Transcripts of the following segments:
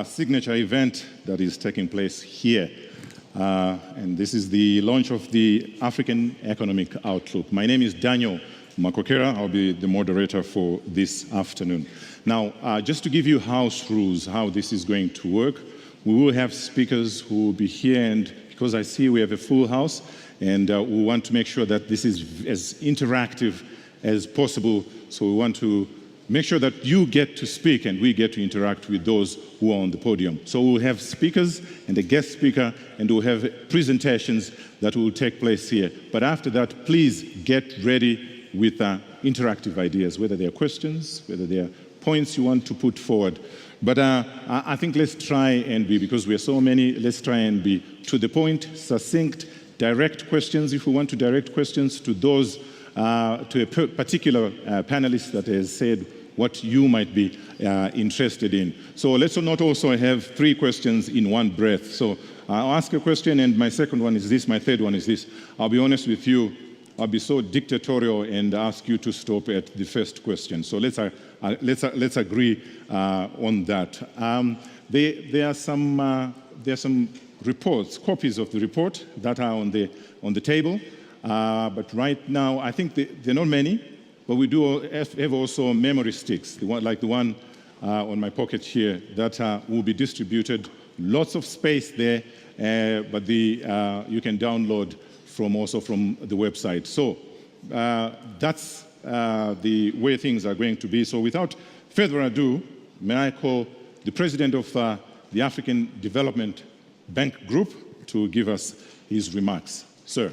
Signature event that is taking place here. And this is the launch of the African Economic Outlook. My name is Daniel Makokera. I'll be the moderator for this afternoon. Now, just to give you house rules, how this is going to work, we will have speakers who will be here, and because I see we have a full house, and we want to make sure that this is as interactive as possible. So we want to make sure that you get to speak and we get to interact with those who are on the podium. So we'll have speakers and a guest speaker, and we'll have presentations that will take place here. But after that, please get ready with interactive ideas, whether they are questions, whether they are points you want to put forward. But I think let's try and be, because we are so many, let's try and be to the point, succinct, direct questions. If we want to direct questions to those, to a particular panelist that has said what you might be interested in. So let's not also have three questions in one breath. So I'll ask a question, and my second one is this, my third one is this. I'll be honest with you, I'll be so dictatorial and ask you to stop at the first question. So let's agree on that. There are some reports, copies of the report that are on the table. But right now, I think there are not many, but we do have also memory sticks, like the one on my pocket here, that will be distributed. Lots of space there, but you can download also from the website. So that's the way things are going to be. So without further ado, may I call the president of the African Development Bank Group to give us his remarks. Sir.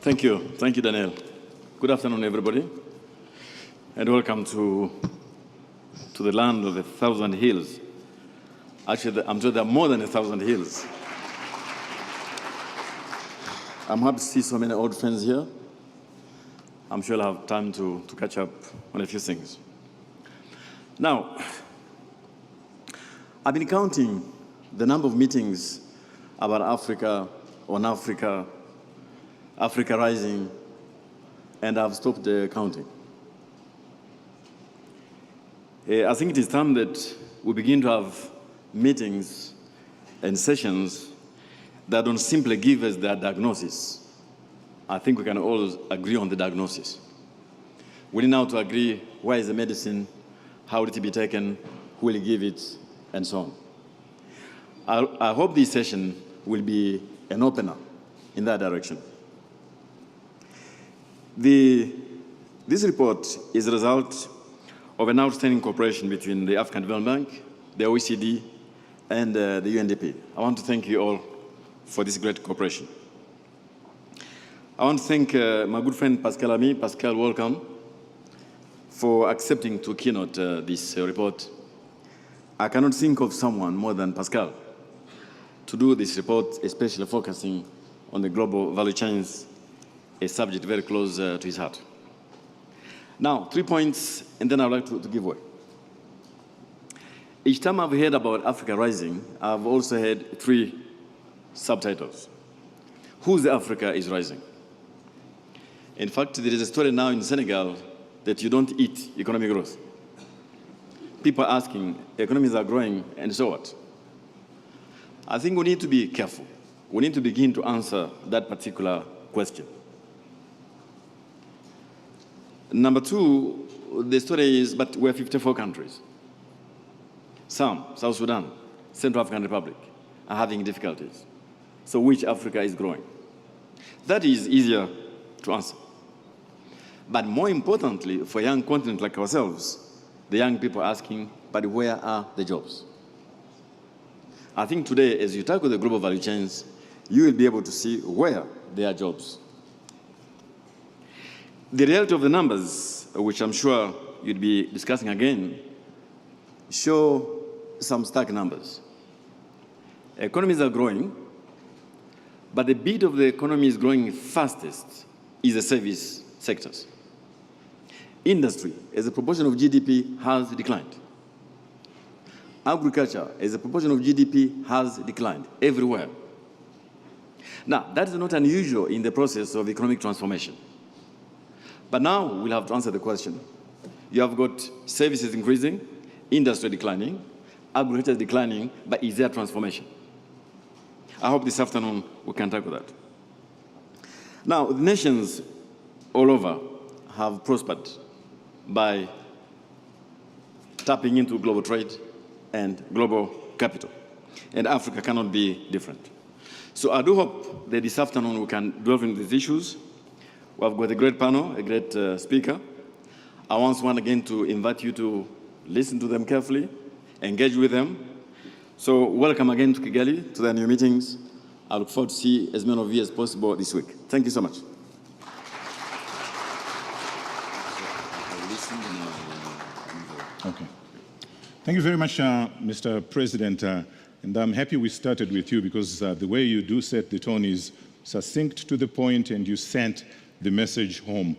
Thank you, Daniel. Good afternoon, everybody, and welcome to the land of the 1,000 hills. Actually, I'm sure there are more than 1,000 hills. I'm happy to see so many old friends here. I'm sure I'll have time to catch up on a few things. Now, I've been counting the number of meetings about Africa, on Africa, Africa Rising, and I've stopped counting. I think it is time that we begin to have meetings and sessions that don't simply give us the diagnosis. I think we can all agree on the diagnosis. We need now to agree where is the medicine, how will it be taken, who will give it, and so on. I hope this session will be an opener in that direction. This report is a result of an outstanding cooperation between the African Development Bank, the OECD, and the UNDP. I want to thank you all for this great cooperation. I want to thank my good friend Pascal Ami. Pascal, welcome, for accepting to keynote this report. I cannot think of someone more than Pascal to do this report, especially focusing on the global value chains, a subject very close to his heart. Now, 3 points, and then I'd like to give way. Each time I've heard about Africa Rising, I've also heard 3 subtitles. Whose Africa is rising? In fact, there is a story now in Senegal that you don't eat economic growth. People are asking, economies are growing, and so what? I think we need to be careful. We need to begin to answer that particular question. Number 2, the story is, but we're 54 countries. Some, South Sudan, Central African Republic, are having difficulties. So which Africa is growing? That is easier to answer. But more importantly, for a young continent like ourselves, the young people asking, but where are the jobs? I think today, as you tackle the global value chains, you will be able to see where there are jobs. The reality of the numbers, which I'm sure you'd be discussing again, show some stark numbers. Economies are growing, but the bit of the economy is growing fastest is the service sectors. Industry, as a proportion of GDP, has declined. Agriculture, as a proportion of GDP, has declined everywhere. Now, that is not unusual in the process of economic transformation. But now we'll have to answer the question. You have got services increasing, industry declining, agriculture declining, but is there transformation? I hope this afternoon we can tackle that. Now, the nations all over have prospered by tapping into global trade and global capital. And Africa cannot be different. So I do hope that this afternoon we can delve into these issues. We have got a great panel, a great speaker. I once again to invite you to listen to them carefully, engage with them. So welcome again to Kigali, to the new meetings. I look forward to see as many of you as possible this week. Thank you so much. Okay. Thank you very much, Mr. President. And I'm happy we started with you because the way you do set the tone is succinct, to the point, and you sent the message home.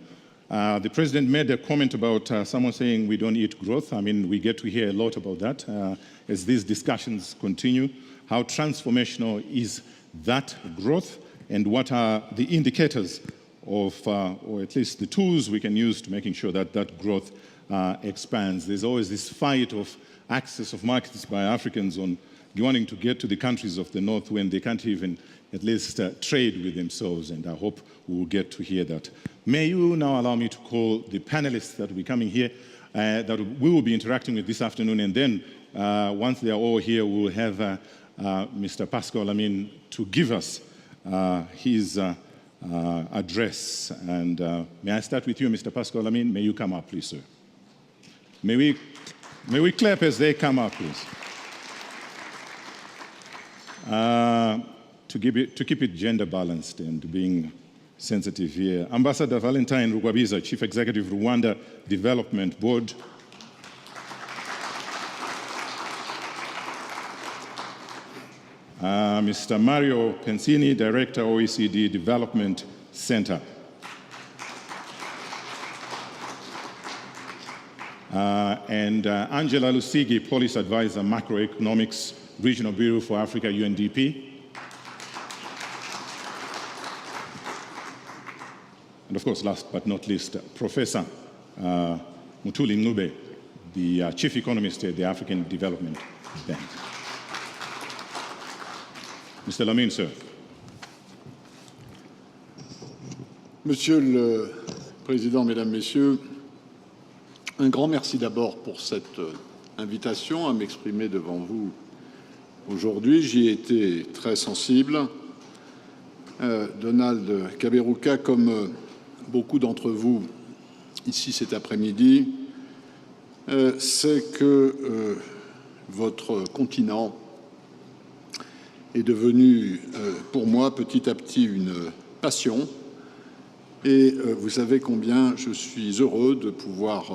The President made a comment about someone saying we don't eat growth. I mean, we get to hear a lot about that as these discussions continue. How transformational is that growth, and what are the indicators of, or at least the tools we can use to making sure that that growth expands. There's always this fight of access of markets by Africans on wanting to get to the countries of the North when they can't even at least trade with themselves, and I hope we will get to hear that. May you now allow me to call the panelists that will be coming here, that we will be interacting with this afternoon, and then once they are all here, we will have Mr. Pascal Lamine to give us his address. And may I start with you, Mr. Pascal Lamine? May you come up, please, sir. May we clap as they come up, please. To keep it gender balanced and being sensitive here, Ambassador Valentine Rugwabiza, Chief Executive, Rwanda Development Board. Mr. Mario Pensini, Director, OECD Development Center. And Angela Lusigi, Policy Advisor, Macroeconomics, Regional Bureau for Africa, UNDP. And of course, last but not least, Professor Mutuli Ngube, the Chief Economist at the African Development Bank. Mr. Lamine, sir. Monsieur le Président, Mesdames, Messieurs, un grand merci d'abord pour cette invitation à m'exprimer devant vous aujourd'hui. J'y ai été très sensible. Donald Kaberuka, comme beaucoup d'entre vous ici cet après-midi, sait que votre continent est devenu pour moi petit à petit une passion. Et vous savez combien je suis heureux de pouvoir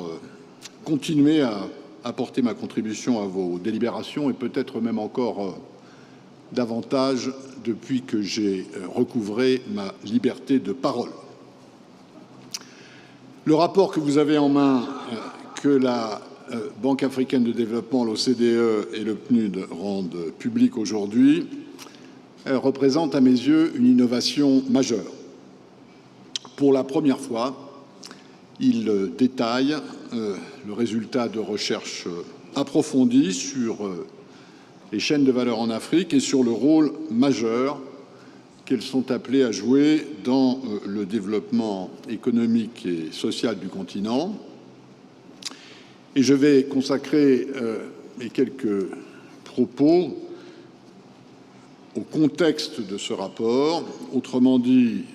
continuer à apporter ma contribution à vos délibérations et peut-être même encore davantage depuis que j'ai recouvré ma liberté de parole. Le rapport que vous avez en main, que la Banque africaine de développement, l'OCDE et le PNUD rendent public aujourd'hui, représente à mes yeux une innovation majeure. Pour la première fois, il détaille le résultat de recherches approfondies sur les chaînes de valeur en Afrique et sur le rôle majeur qu'elles sont appelées à jouer dans le développement économique et social du continent. Et je vais consacrer mes quelques propos au contexte de ce rapport, autrement dit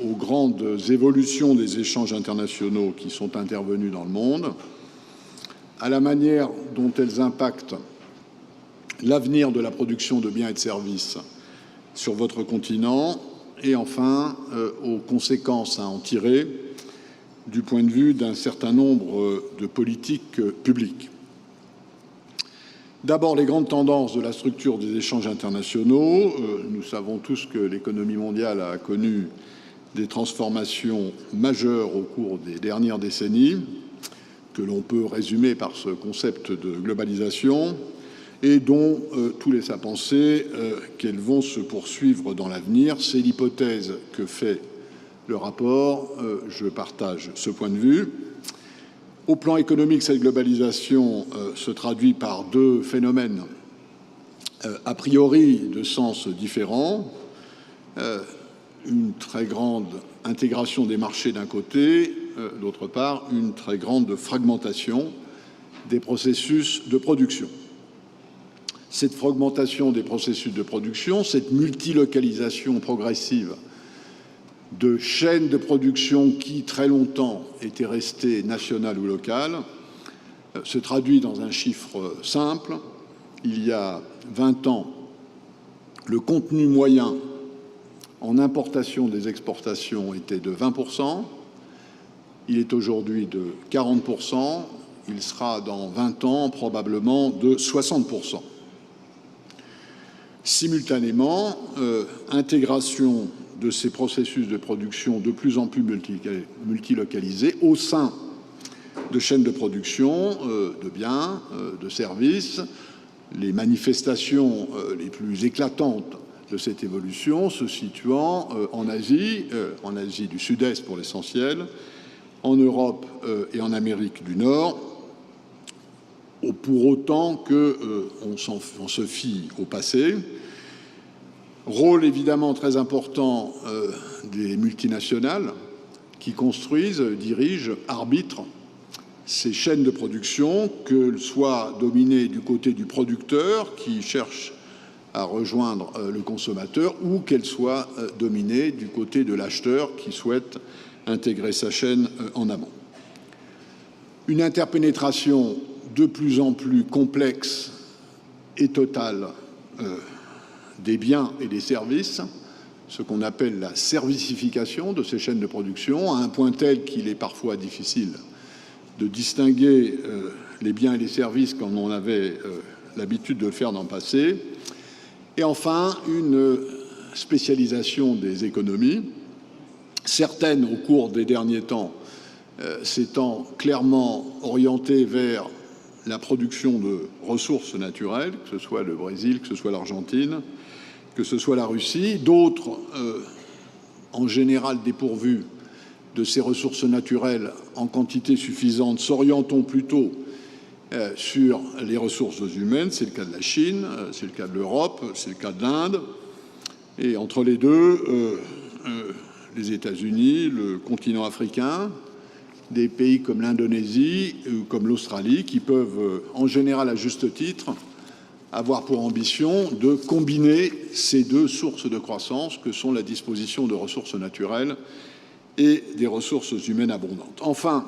aux grandes évolutions des échanges internationaux qui sont intervenus dans le monde, à la manière dont elles impactent l'avenir de la production de biens et de services sur votre continent, et enfin aux conséquences à en tirer du point de vue d'un certain nombre de politiques publiques. D'abord, les grandes tendances de la structure des échanges internationaux. Nous savons tous que l'économie mondiale a connu des transformations majeures au cours des dernières décennies, que l'on peut résumer par ce concept de globalisation, et dont tout laisse à penser qu'elles vont se poursuivre dans l'avenir. C'est l'hypothèse que fait le rapport. Je partage ce point de vue. Au plan économique, cette globalisation se traduit par deux phénomènes a priori de sens différents. Une très grande intégration des marchés d'un côté, d'autre part, une très grande fragmentation des processus de production. Cette fragmentation des processus de production, cette multilocalisation progressive de chaînes de production qui, très longtemps, étaient restées nationales ou locales, se traduit dans un chiffre simple. Il y a 20 ans, le contenu moyen en importation des exportations était de 20%. Il est aujourd'hui de 40%. Il sera dans 20 ans probablement de 60%. Simultanément, intégration de ces processus de production de plus en plus multilocalisés au sein de chaînes de production de biens, de services. Les manifestations les plus éclatantes de cette évolution se situant en Asie du Sud-Est pour l'essentiel, en Europe et en Amérique du Nord, pour autant qu'on se fie au passé. Rôle évidemment très important des multinationales qui construisent, dirigent, arbitrent ces chaînes de production, qu'elles soient dominées du côté du producteur qui cherche à rejoindre le consommateur ou qu'elles soient dominées du côté de l'acheteur qui souhaite intégrer sa chaîne en amont. Une interpénétration de plus en plus complexe et totale des biens et des services, ce qu'on appelle la servicification de ces chaînes de production, à un point tel qu'il est parfois difficile de distinguer les biens et les services comme on avait l'habitude de le faire dans le passé. Et enfin, une spécialisation des économies, certaines au cours des derniers temps s'étant clairement orientées vers la production de ressources naturelles, que ce soit le Brésil, que ce soit l'Argentine, que ce soit la Russie, d'autres, en général dépourvues de ces ressources naturelles en quantité suffisante, s'orientant plutôt sur les ressources humaines. C'est le cas de la Chine, c'est le cas de l'Europe, c'est le cas de l'Inde. Et entre les deux, les États-Unis, le continent africain, des pays comme l'Indonésie ou comme l'Australie, qui peuvent, en général à juste titre, avoir pour ambition de combiner ces deux sources de croissance que sont la disposition de ressources naturelles et des ressources humaines abondantes. Enfin,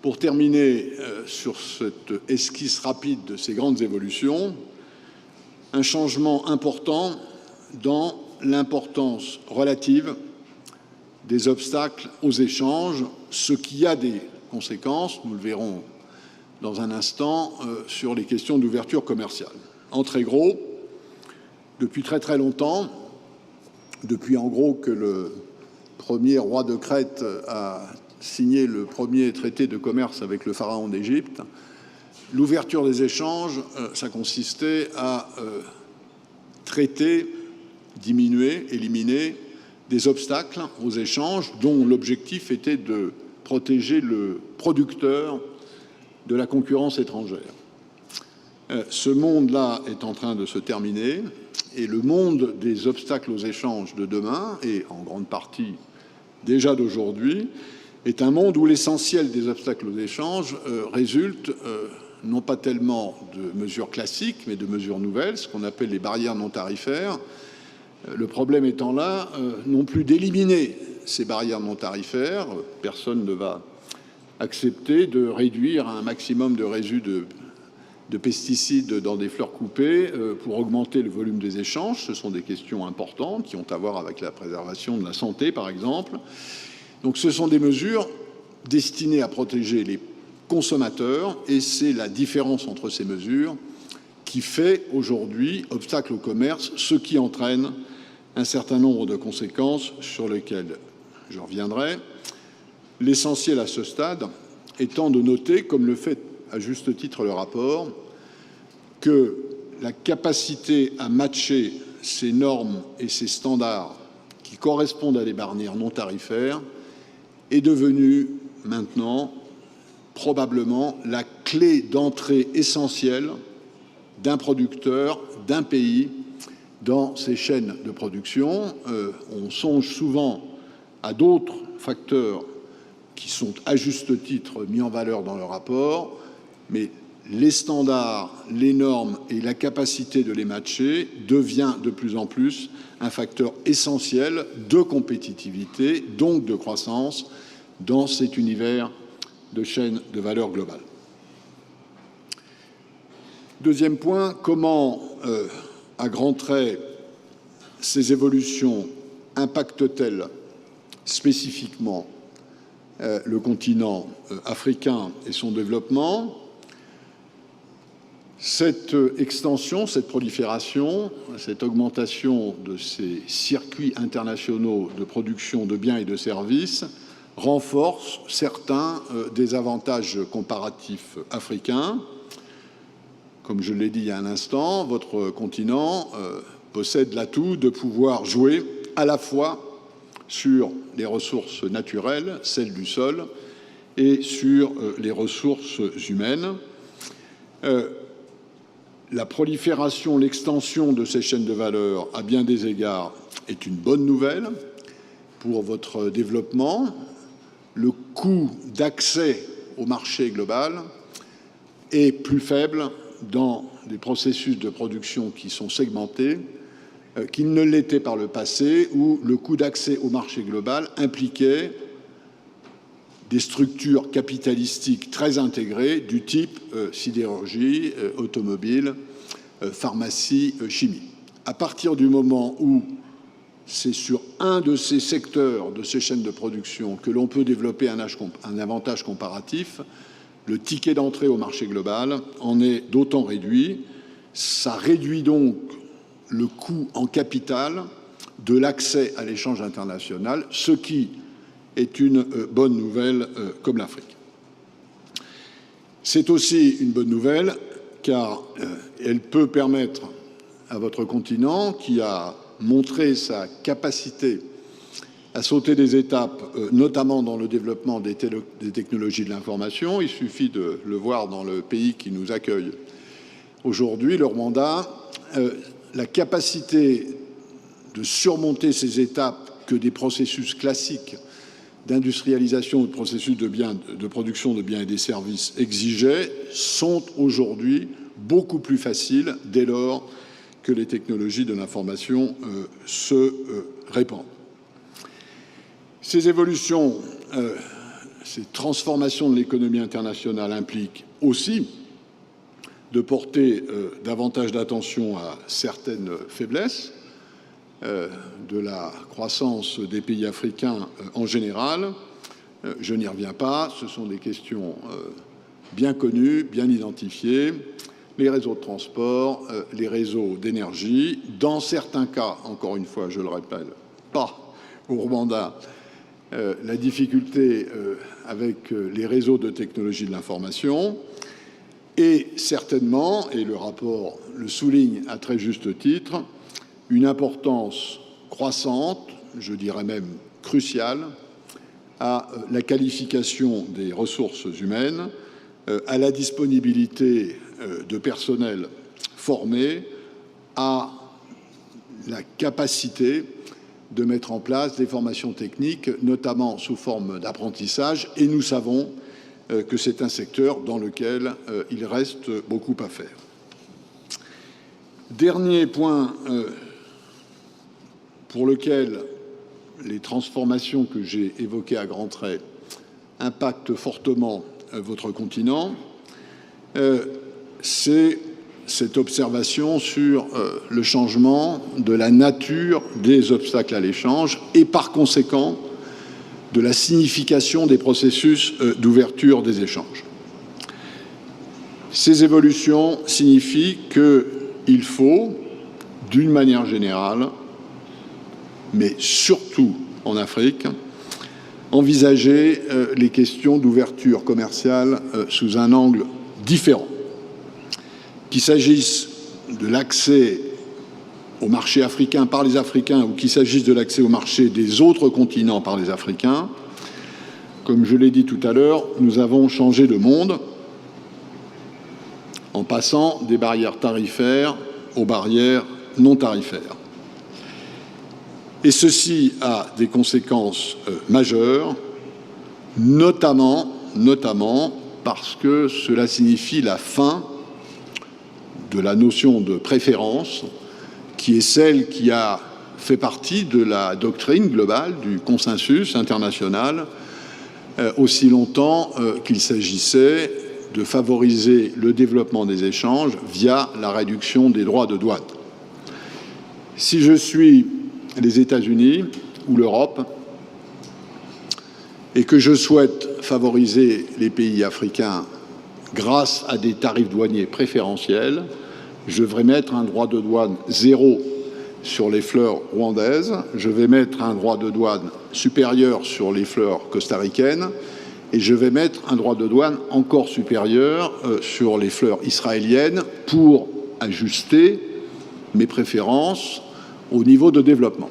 pour terminer sur cette esquisse rapide de ces grandes évolutions, un changement important dans l'importance relative des obstacles aux échanges, ce qui a des conséquences, nous le verrons dans un instant, sur les questions d'ouverture commerciale. En très gros, depuis très très longtemps, depuis en gros que le premier roi de Crète a signé le premier traité de commerce avec le pharaon d'Égypte, l'ouverture des échanges, ça consistait à traiter, diminuer, éliminer des obstacles aux échanges dont l'objectif était de protéger le producteur de la concurrence étrangère. Ce monde-là est en train de se terminer et le monde des obstacles aux échanges de demain, et en grande partie déjà d'aujourd'hui, est un monde où l'essentiel des obstacles aux échanges résulte non pas tellement de mesures classiques, mais de mesures nouvelles, ce qu'on appelle les barrières non tarifaires. Le problème étant là, non plus d'éliminer ces barrières non tarifaires, personne ne va accepté de réduire un maximum de résidus de pesticides dans des fleurs coupées pour augmenter le volume des échanges. Ce sont des questions importantes qui ont à voir avec la préservation de la santé, par exemple. Donc ce sont des mesures destinées à protéger les consommateurs, et c'est la différence entre ces mesures qui fait aujourd'hui obstacle au commerce, ce qui entraîne un certain nombre de conséquences sur lesquelles je reviendrai. L'essentiel à ce stade étant de noter, comme le fait à juste titre le rapport, que la capacité à matcher ces normes et ces standards qui correspondent à des barrières non tarifaires est devenue maintenant probablement la clé d'entrée essentielle d'un producteur, d'un pays, dans ces chaînes de production. On songe souvent à d'autres facteurs qui sont à juste titre mis en valeur dans le rapport, mais les standards, les normes et la capacité de les matcher devient de plus en plus un facteur essentiel de compétitivité, donc de croissance, dans cet univers de chaînes de valeur globale. Deuxième point, comment, à grands traits, ces évolutions impactent-elles spécifiquement le continent africain et son développement? Cette extension, cette prolifération, cette augmentation de ces circuits internationaux de production de biens et de services renforce certains des avantages comparatifs africains. Comme je l'ai dit il y a un instant, votre continent possède l'atout de pouvoir jouer à la fois sur les ressources naturelles, celles du sol, et sur les ressources humaines. La prolifération, l'extension de ces chaînes de valeur, à bien des égards, est une bonne nouvelle pour votre développement. Le coût d'accès au marché global est plus faible dans des processus de production qui sont segmentés qu'il ne l'était par le passé, où le coût d'accès au marché global impliquait des structures capitalistiques très intégrées du type sidérurgie, automobile, pharmacie, chimie. À partir du moment où c'est sur un de ces secteurs, de ces chaînes de production, que l'on peut développer un avantage comparatif, le ticket d'entrée au marché global en est d'autant réduit. Ça réduit donc le coût en capital de l'accès à l'échange international, ce qui est une bonne nouvelle comme l'Afrique. C'est aussi une bonne nouvelle car elle peut permettre à votre continent, qui a montré sa capacité à sauter des étapes, notamment dans le développement des technologies de l'information. Il suffit de le voir dans le pays qui nous accueille aujourd'hui, le Rwanda, la capacité de surmonter ces étapes que des processus classiques d'industrialisation ou de processus de production de biens et des services exigeaient sont aujourd'hui beaucoup plus faciles dès lors que les technologies de l'information se répandent. Ces évolutions, ces transformations de l'économie internationale impliquent aussi de porter davantage d'attention à certaines faiblesses de la croissance des pays africains en général. Je n'y reviens pas, ce sont des questions bien connues, bien identifiées. Les réseaux de transport, les réseaux d'énergie, dans certains cas, encore une fois, je le rappelle, pas au Rwanda, la difficulté avec les réseaux de technologie de l'information, et certainement, et le rapport le souligne à très juste titre, une importance croissante, je dirais même cruciale, à la qualification des ressources humaines, à la disponibilité de personnel formé, à la capacité de mettre en place des formations techniques, notamment sous forme d'apprentissage, et nous savons que c'est un secteur dans lequel il reste beaucoup à faire. Dernier point pour lequel les transformations que j'ai évoquées à grands traits impacte fortement votre continent, c'est cette observation sur le changement de la nature des obstacles à l'échange et par conséquent de la signification des processus d'ouverture des échanges. Ces évolutions signifient qu'il faut, d'une manière générale, mais surtout en Afrique, envisager les questions d'ouverture commerciale sous un angle différent. Qu'il s'agisse de l'accès au marché africain par les Africains ou qu'il s'agisse de l'accès au marché des autres continents par les Africains, comme je l'ai dit tout à l'heure, nous avons changé de monde en passant des barrières tarifaires aux barrières non tarifaires. Et ceci a des conséquences majeures, notamment parce que cela signifie la fin de la notion de préférence, qui est celle qui a fait partie de la doctrine globale, du consensus international, aussi longtemps qu'il s'agissait de favoriser le développement des échanges via la réduction des droits de douane. Si je suis les États-Unis ou l'Europe et que je souhaite favoriser les pays africains grâce à des tarifs douaniers préférentiels, je devrais mettre un droit de douane zéro sur les fleurs rwandaises, je vais mettre un droit de douane supérieur sur les fleurs costaricaines et je vais mettre un droit de douane encore supérieur sur les fleurs israéliennes pour ajuster mes préférences au niveau de développement.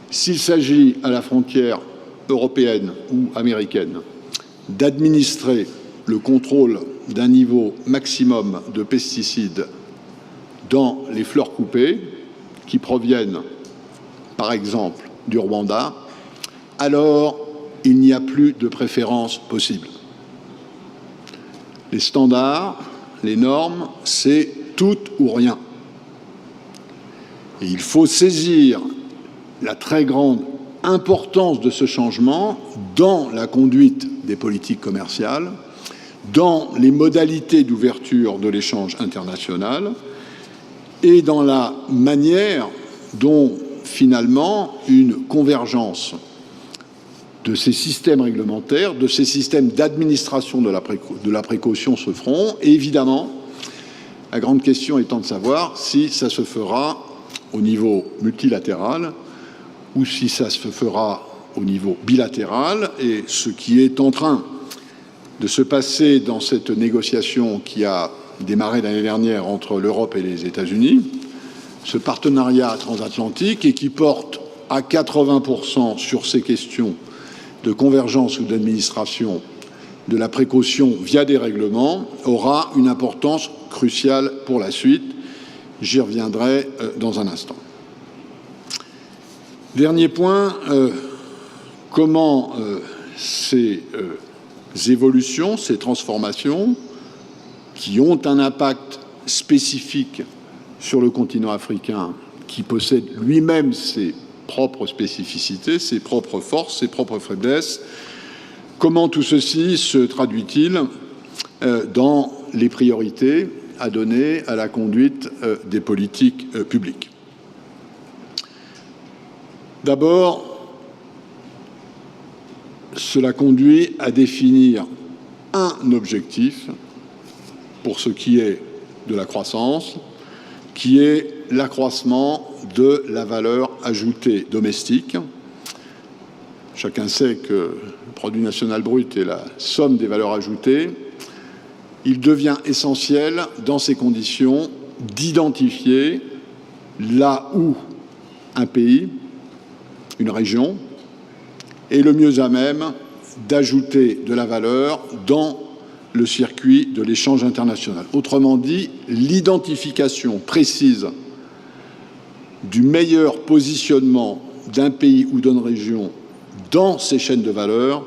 S'il s'agit à la frontière européenne ou américaine d'administrer le contrôle d'un niveau maximum de pesticides dans les fleurs coupées qui proviennent, par exemple, du Rwanda, alors il n'y a plus de préférence possible. Les standards, les normes, c'est tout ou rien. Et il faut saisir la très grande importance de ce changement dans la conduite des politiques commerciales, dans les modalités d'ouverture de l'échange international et dans la manière dont, finalement, une convergence de ces systèmes réglementaires, de ces systèmes d'administration de la précaution se feront. Et évidemment, la grande question étant de savoir si ça se fera au niveau multilatéral ou si ça se fera au niveau bilatéral. Et ce qui est en train de se passer dans cette négociation qui a démarré l'année dernière entre l'Europe et les États-Unis, ce partenariat transatlantique et qui porte à 80% sur ces questions de convergence ou d'administration de la précaution via des règlements, aura une importance cruciale pour la suite. J'y reviendrai dans un instant. Dernier point, comment ces évolutions, ces transformations, qui ont un impact spécifique sur le continent africain, qui possède lui-même ses propres spécificités, ses propres forces, ses propres faiblesses, comment tout ceci se traduit-il dans les priorités à donner à la conduite des politiques publiques? D'abord, cela conduit à définir un objectif pour ce qui est de la croissance, qui est l'accroissement de la valeur ajoutée domestique. Chacun sait que le produit national brut est la somme des valeurs ajoutées. Il devient essentiel, dans ces conditions, d'identifier là où un pays, une région, est le mieux à même d'ajouter de la valeur dans le circuit de l'échange international. Autrement dit, l'identification précise du meilleur positionnement d'un pays ou d'une région dans ces chaînes de valeur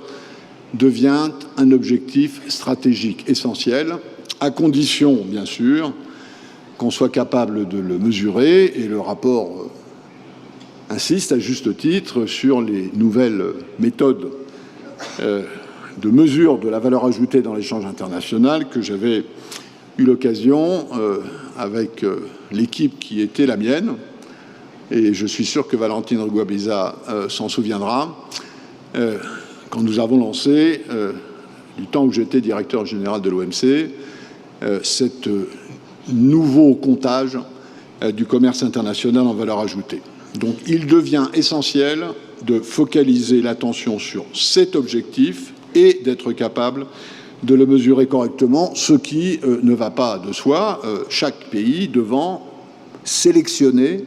devient un objectif stratégique essentiel, à condition, bien sûr, qu'on soit capable de le mesurer, et le rapport insiste à juste titre sur les nouvelles méthodes de mesure de la valeur ajoutée dans l'échange international que j'avais eu l'occasion, avec l'équipe qui était la mienne, et je suis sûr que Valentine Guabiza s'en souviendra, quand nous avons lancé, du temps où j'étais directeur général de l'OMC, cet nouveau comptage du commerce international en valeur ajoutée. Donc il devient essentiel de focaliser l'attention sur cet objectif et d'être capable de le mesurer correctement, ce qui ne va pas de soi, chaque pays devant sélectionner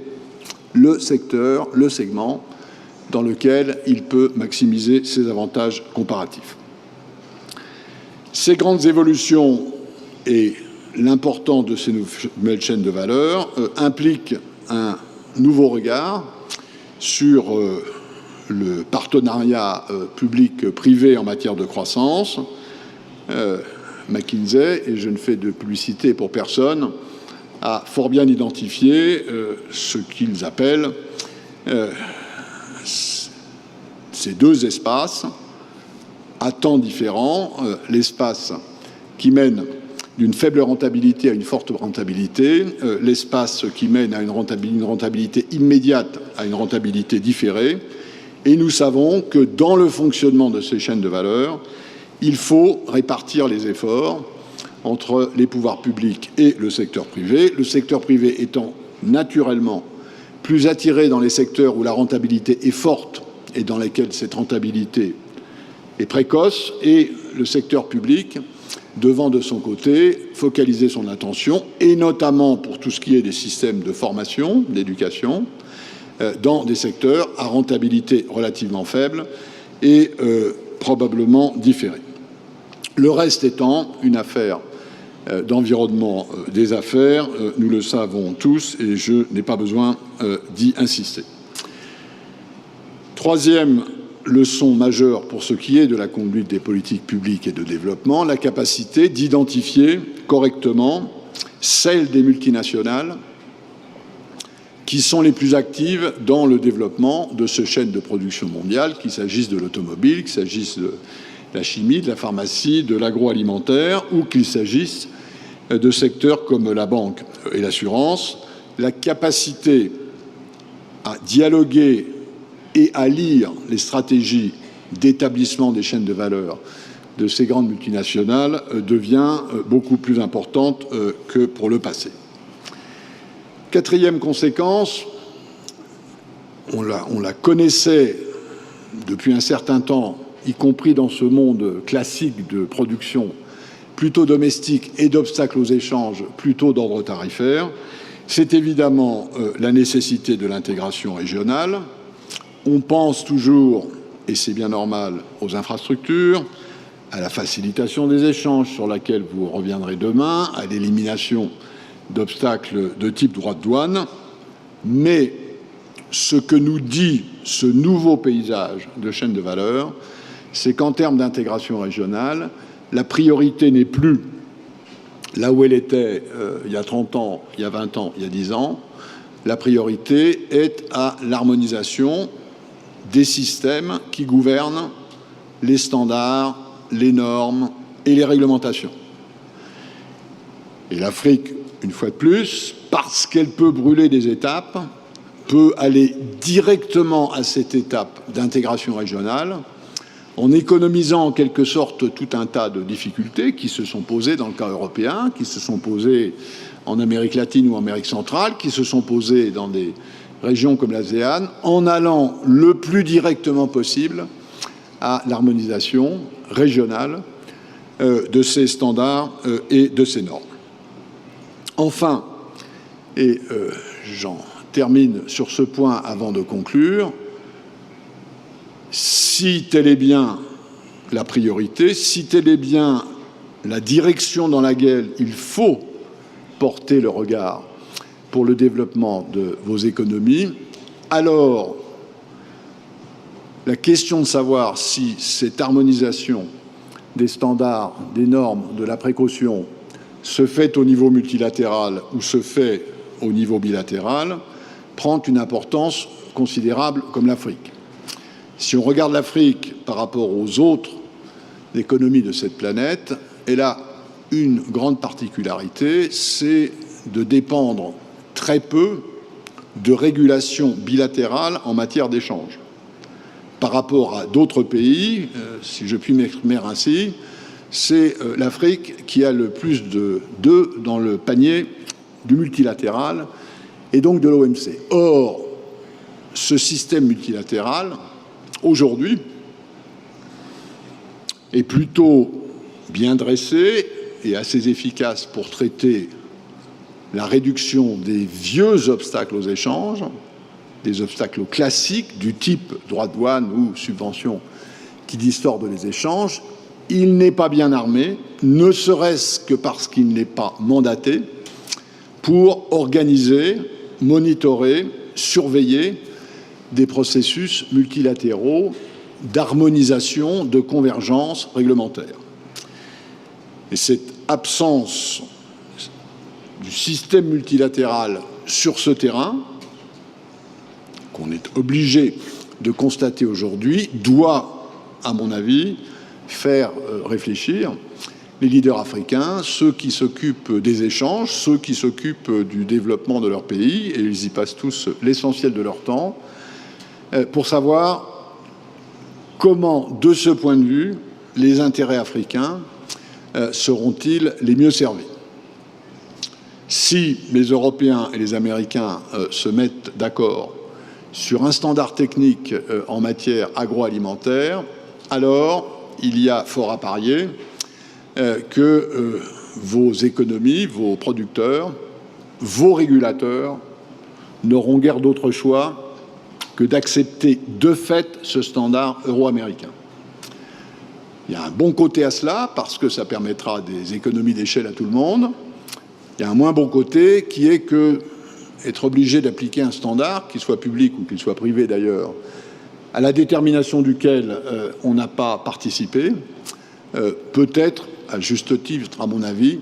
le secteur, le segment dans lequel il peut maximiser ses avantages comparatifs. Ces grandes évolutions et l'importance de ces nouvelles chaînes de valeur impliquent un nouveau regard sur le partenariat public-privé en matière de croissance. McKinsey, et je ne fais de publicité pour personne, a fort bien identifié ce qu'ils appellent ces deux espaces à temps différents, l'espace qui mène d'une faible rentabilité à une forte rentabilité, l'espace qui mène à une rentabilité immédiate à une rentabilité différée. Et nous savons que dans le fonctionnement de ces chaînes de valeur, il faut répartir les efforts entre les pouvoirs publics et le secteur privé étant naturellement plus attiré dans les secteurs où la rentabilité est forte et dans lesquels cette rentabilité est précoce, et le secteur public devant de son côté focaliser son attention, et notamment pour tout ce qui est des systèmes de formation, d'éducation, dans des secteurs à rentabilité relativement faible et probablement différée. Le reste étant une affaire d'environnement des affaires, nous le savons tous et je n'ai pas besoin d'y insister. Troisième leçon majeure pour ce qui est de la conduite des politiques publiques et de développement, la capacité d'identifier correctement celles des multinationales qui sont les plus actives dans le développement de ces chaînes de production mondiale, qu'il s'agisse de l'automobile, qu'il s'agisse de la chimie, de la pharmacie, de l'agroalimentaire, ou qu'il s'agisse de secteurs comme la banque et l'assurance. La capacité à dialoguer et à lire les stratégies d'établissement des chaînes de valeur de ces grandes multinationales devient beaucoup plus importante que pour le passé. Quatrième conséquence, on la connaissait depuis un certain temps, y compris dans ce monde classique de production plutôt domestique et d'obstacles aux échanges plutôt d'ordre tarifaire, c'est évidemment la nécessité de l'intégration régionale. On pense toujours, et c'est bien normal, aux infrastructures, à la facilitation des échanges sur laquelle vous reviendrez demain, à l'élimination d'obstacles de type droit de douane, mais ce que nous dit ce nouveau paysage de chaîne de valeur, c'est qu'en termes d'intégration régionale, la priorité n'est plus là où elle était il y a 30 ans, il y a 20 ans, il y a 10 ans. La priorité est à l'harmonisation des systèmes qui gouvernent les standards, les normes et les réglementations. Et l'Afrique, une fois de plus, parce qu'elle peut brûler des étapes, peut aller directement à cette étape d'intégration régionale en économisant en quelque sorte tout un tas de difficultés qui se sont posées dans le cas européen, qui se sont posées en Amérique latine ou en Amérique centrale, qui se sont posées dans des régions comme l'ASEAN, en allant le plus directement possible à l'harmonisation régionale de ces standards et de ces normes. Enfin, et j'en termine sur ce point avant de conclure, si telle est bien la priorité, si telle est bien la direction dans laquelle il faut porter le regard pour le développement de vos économies, alors la question de savoir si cette harmonisation des standards, des normes, de la précaution se fait au niveau multilatéral ou se fait au niveau bilatéral prend une importance considérable comme l'Afrique. Si on regarde l'Afrique par rapport aux autres économies de cette planète, elle a une grande particularité, c'est de dépendre très peu de régulation bilatérale en matière d'échange. Par rapport à d'autres pays, si je puis m'exprimer ainsi, c'est l'Afrique qui a le plus d'œufs dans le panier du multilatéral et donc de l'OMC. Or, ce système multilatéral, aujourd'hui, est plutôt bien dressé et assez efficace pour traiter la réduction des vieux obstacles aux échanges, des obstacles classiques du type droit de douane ou subventions qui distordent les échanges. Il n'est pas bien armé, ne serait-ce que parce qu'il n'est pas mandaté pour organiser, monitorer, surveiller des processus multilatéraux d'harmonisation, de convergence réglementaire. Et cette absence du système multilatéral sur ce terrain, qu'on est obligé de constater aujourd'hui, doit, à mon avis, faire réfléchir les leaders africains, ceux qui s'occupent des échanges, ceux qui s'occupent du développement de leur pays, et ils y passent tous l'essentiel de leur temps, pour savoir comment, de ce point de vue, les intérêts africains seront-ils les mieux servis. Si les Européens et les Américains se mettent d'accord sur un standard technique en matière agroalimentaire, alors il y a fort à parier que vos économies, vos producteurs, vos régulateurs n'auront guère d'autre choix que d'accepter de fait ce standard euro-américain. Il y a un bon côté à cela, parce que ça permettra des économies d'échelle à tout le monde. Il y a un moins bon côté qui est que être obligé d'appliquer un standard, qu'il soit public ou qu'il soit privé d'ailleurs, à la détermination duquel on n'a pas participé, peut être, à juste titre à mon avis,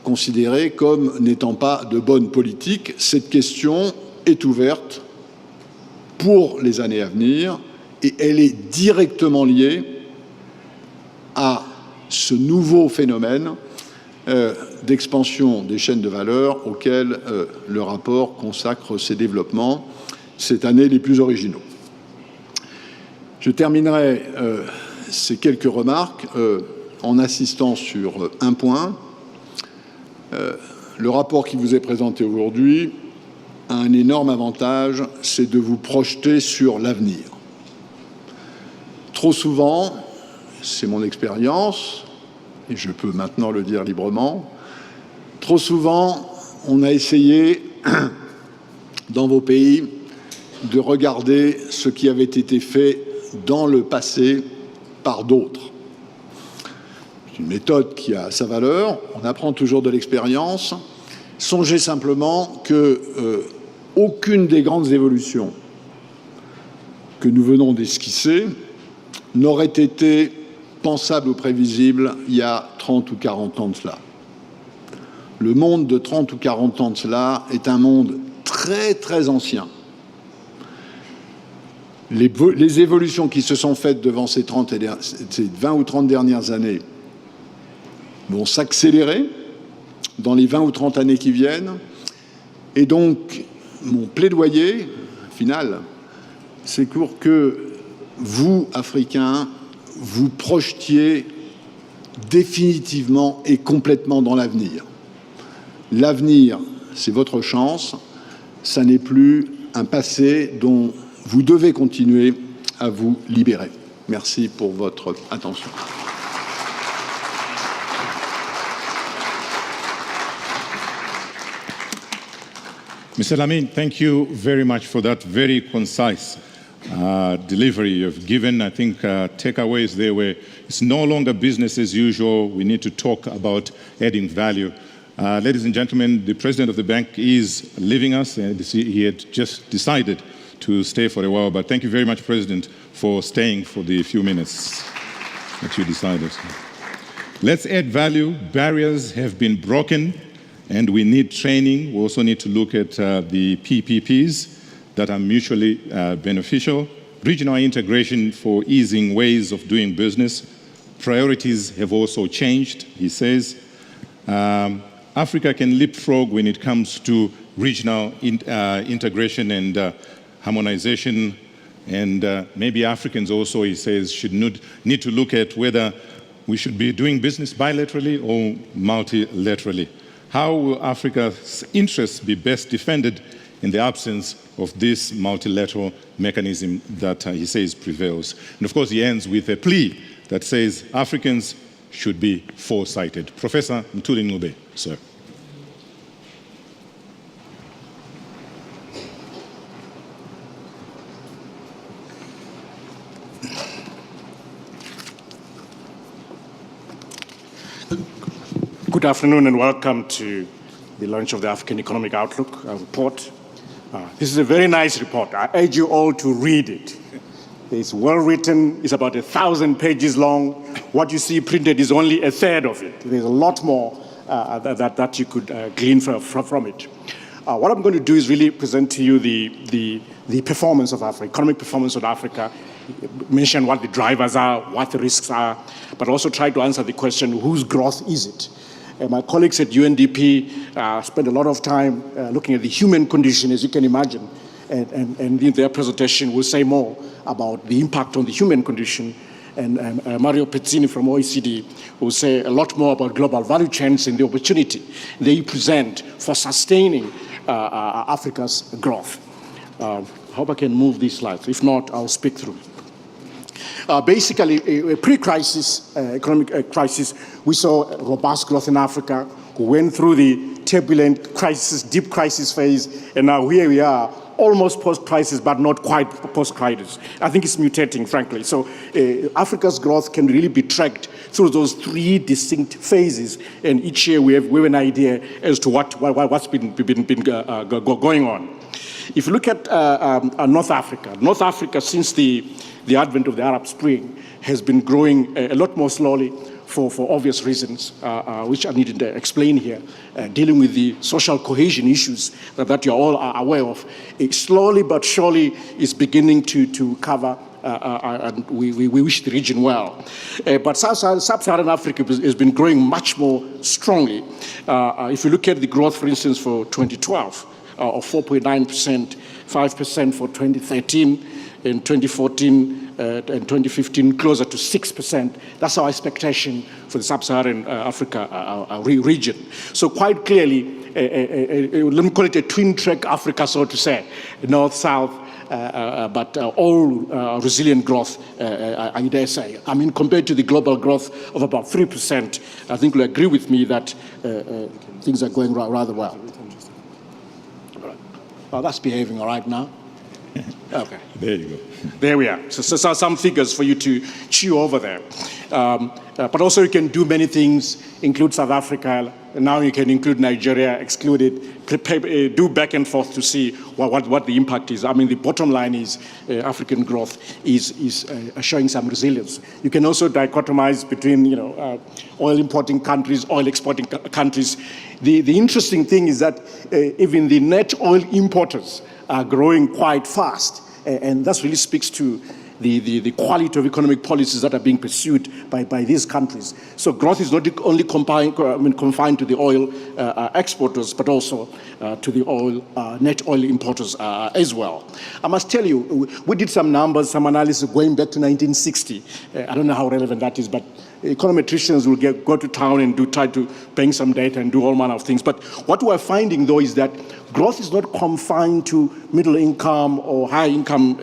considéré comme n'étant pas de bonne politique. Cette question est ouverte pour les années à venir et elle est directement liée à ce nouveau phénomène d'expansion des chaînes de valeur auquel le rapport consacre ses développements cette année les plus originaux. Je terminerai ces quelques remarques en insistant sur un point. Le rapport qui vous est présenté aujourd'hui a un énorme avantage, c'est de vous projeter sur l'avenir. Trop souvent, c'est mon expérience, et je peux maintenant le dire librement, trop souvent, on a essayé, dans vos pays, de regarder ce qui avait été fait dans le passé par d'autres. C'est une méthode qui a sa valeur, on apprend toujours de l'expérience. Songez simplement que aucune des grandes évolutions que nous venons d'esquisser n'aurait été pensable ou prévisible il y a 30 ou 40 ans de cela. Le monde de 30 ou 40 ans de cela est un monde très, très ancien. Les évolutions qui se sont faites devant ces 20 ou 30 dernières années vont s'accélérer dans les 20 ou 30 années qui viennent. Et donc, mon plaidoyer final, c'est pour que vous, Africains, vous projetiez définitivement et complètement dans l'avenir. L'avenir, c'est votre chance, ça n'est plus un passé dont vous devez continuer à vous libérer. Merci pour votre attention. Mr. Lamine, thank you very much for that very concise delivery you've given. I think takeaways there were, it's no longer business as usual. We need to talk about adding value. Ladies and gentlemen, the president of the bank is leaving us, and he had just decided to stay for a while. But thank you very much, President, for staying for the few minutes that you decided. Let's add value. Barriers have been broken, and we need training. We also need to look at the PPPs that are mutually beneficial. regional integration for easing ways of doing business. Priorities have also changed, he says. Africa can leapfrog when it comes to regional integration and harmonization. And maybe Africans also, he says, should need to look at whether we should be doing business bilaterally or multilaterally. How will Africa's interests be best defended in the absence of this multilateral mechanism that he says prevails? And of course, he ends with a plea that says Africans should be foresighted. Professor Mtuli Ngube, sir. Good afternoon and welcome to the launch of the African Economic Outlook report. This is a very nice report. I urge you all to read it. It's well written, it's about 1,000 pages long. What you see printed is only a third of it. There's a lot more that you could glean from it. What I'm going to do is really present to you the performance of Africa, economic performance of Africa, mention what the drivers are, what the risks are, but also try to answer the question, whose growth is it? My colleagues at UNDP spent a lot of time looking at the human condition, as you can imagine, and in their presentation will say more about the impact on the human condition. And Mario Pezzini from OECD will say a lot more about global value chains and the opportunity they present for sustaining Africa's growth. I hope I can move these slides. If not, I'll speak through. Basically, a pre-crisis, economic crisis, we saw robust growth in Africa. We went through the turbulent crisis, deep crisis phase, and now here we are, almost post-crisis, but not quite post-crisis. I think it's mutating, frankly. So Africa's growth can really be tracked through those three distinct phases, and each year we have an idea as to what's been going on. If you look at North Africa, since the advent of the Arab Spring, has been growing a lot more slowly for obvious reasons, which I need to explain here, dealing with the social cohesion issues that you're all aware of. It slowly but surely is beginning to cover, and we wish the region well. But Sub-Saharan Africa has been growing much more strongly. If you look at the growth, for instance, for 2012, of 4.9%, 5% for 2013, in 2014 and 2015, closer to 6%. That's our expectation for the Sub-Saharan Africa region. So quite clearly, let me call it a twin-track Africa, so to say, north-south, but all resilient growth, I dare say. I mean, compared to the global growth of about 3%, I think you'll agree with me that things are going rather well. Oh, that's behaving all right now. Okay. There you go. There we are. So some figures for you to chew over there. But also you can do many things, include South Africa. Now you can include Nigeria, exclude it, do back and forth to see what the impact is. I mean, the bottom line is African growth is showing some resilience. You can also dichotomize between, oil importing countries, oil exporting countries. The interesting thing is that even the net oil importers are growing quite fast. And that really speaks to the quality of economic policies that are being pursued by these countries. So growth is not only confined to the oil exporters, but also to the net oil importers as well. I must tell you, we did some numbers, some analysis going back to 1960. I don't know how relevant that is, but econometricians will go to town and try to bang some data and do all manner of things. But what we're finding, though, is that growth is not confined to middle income or high income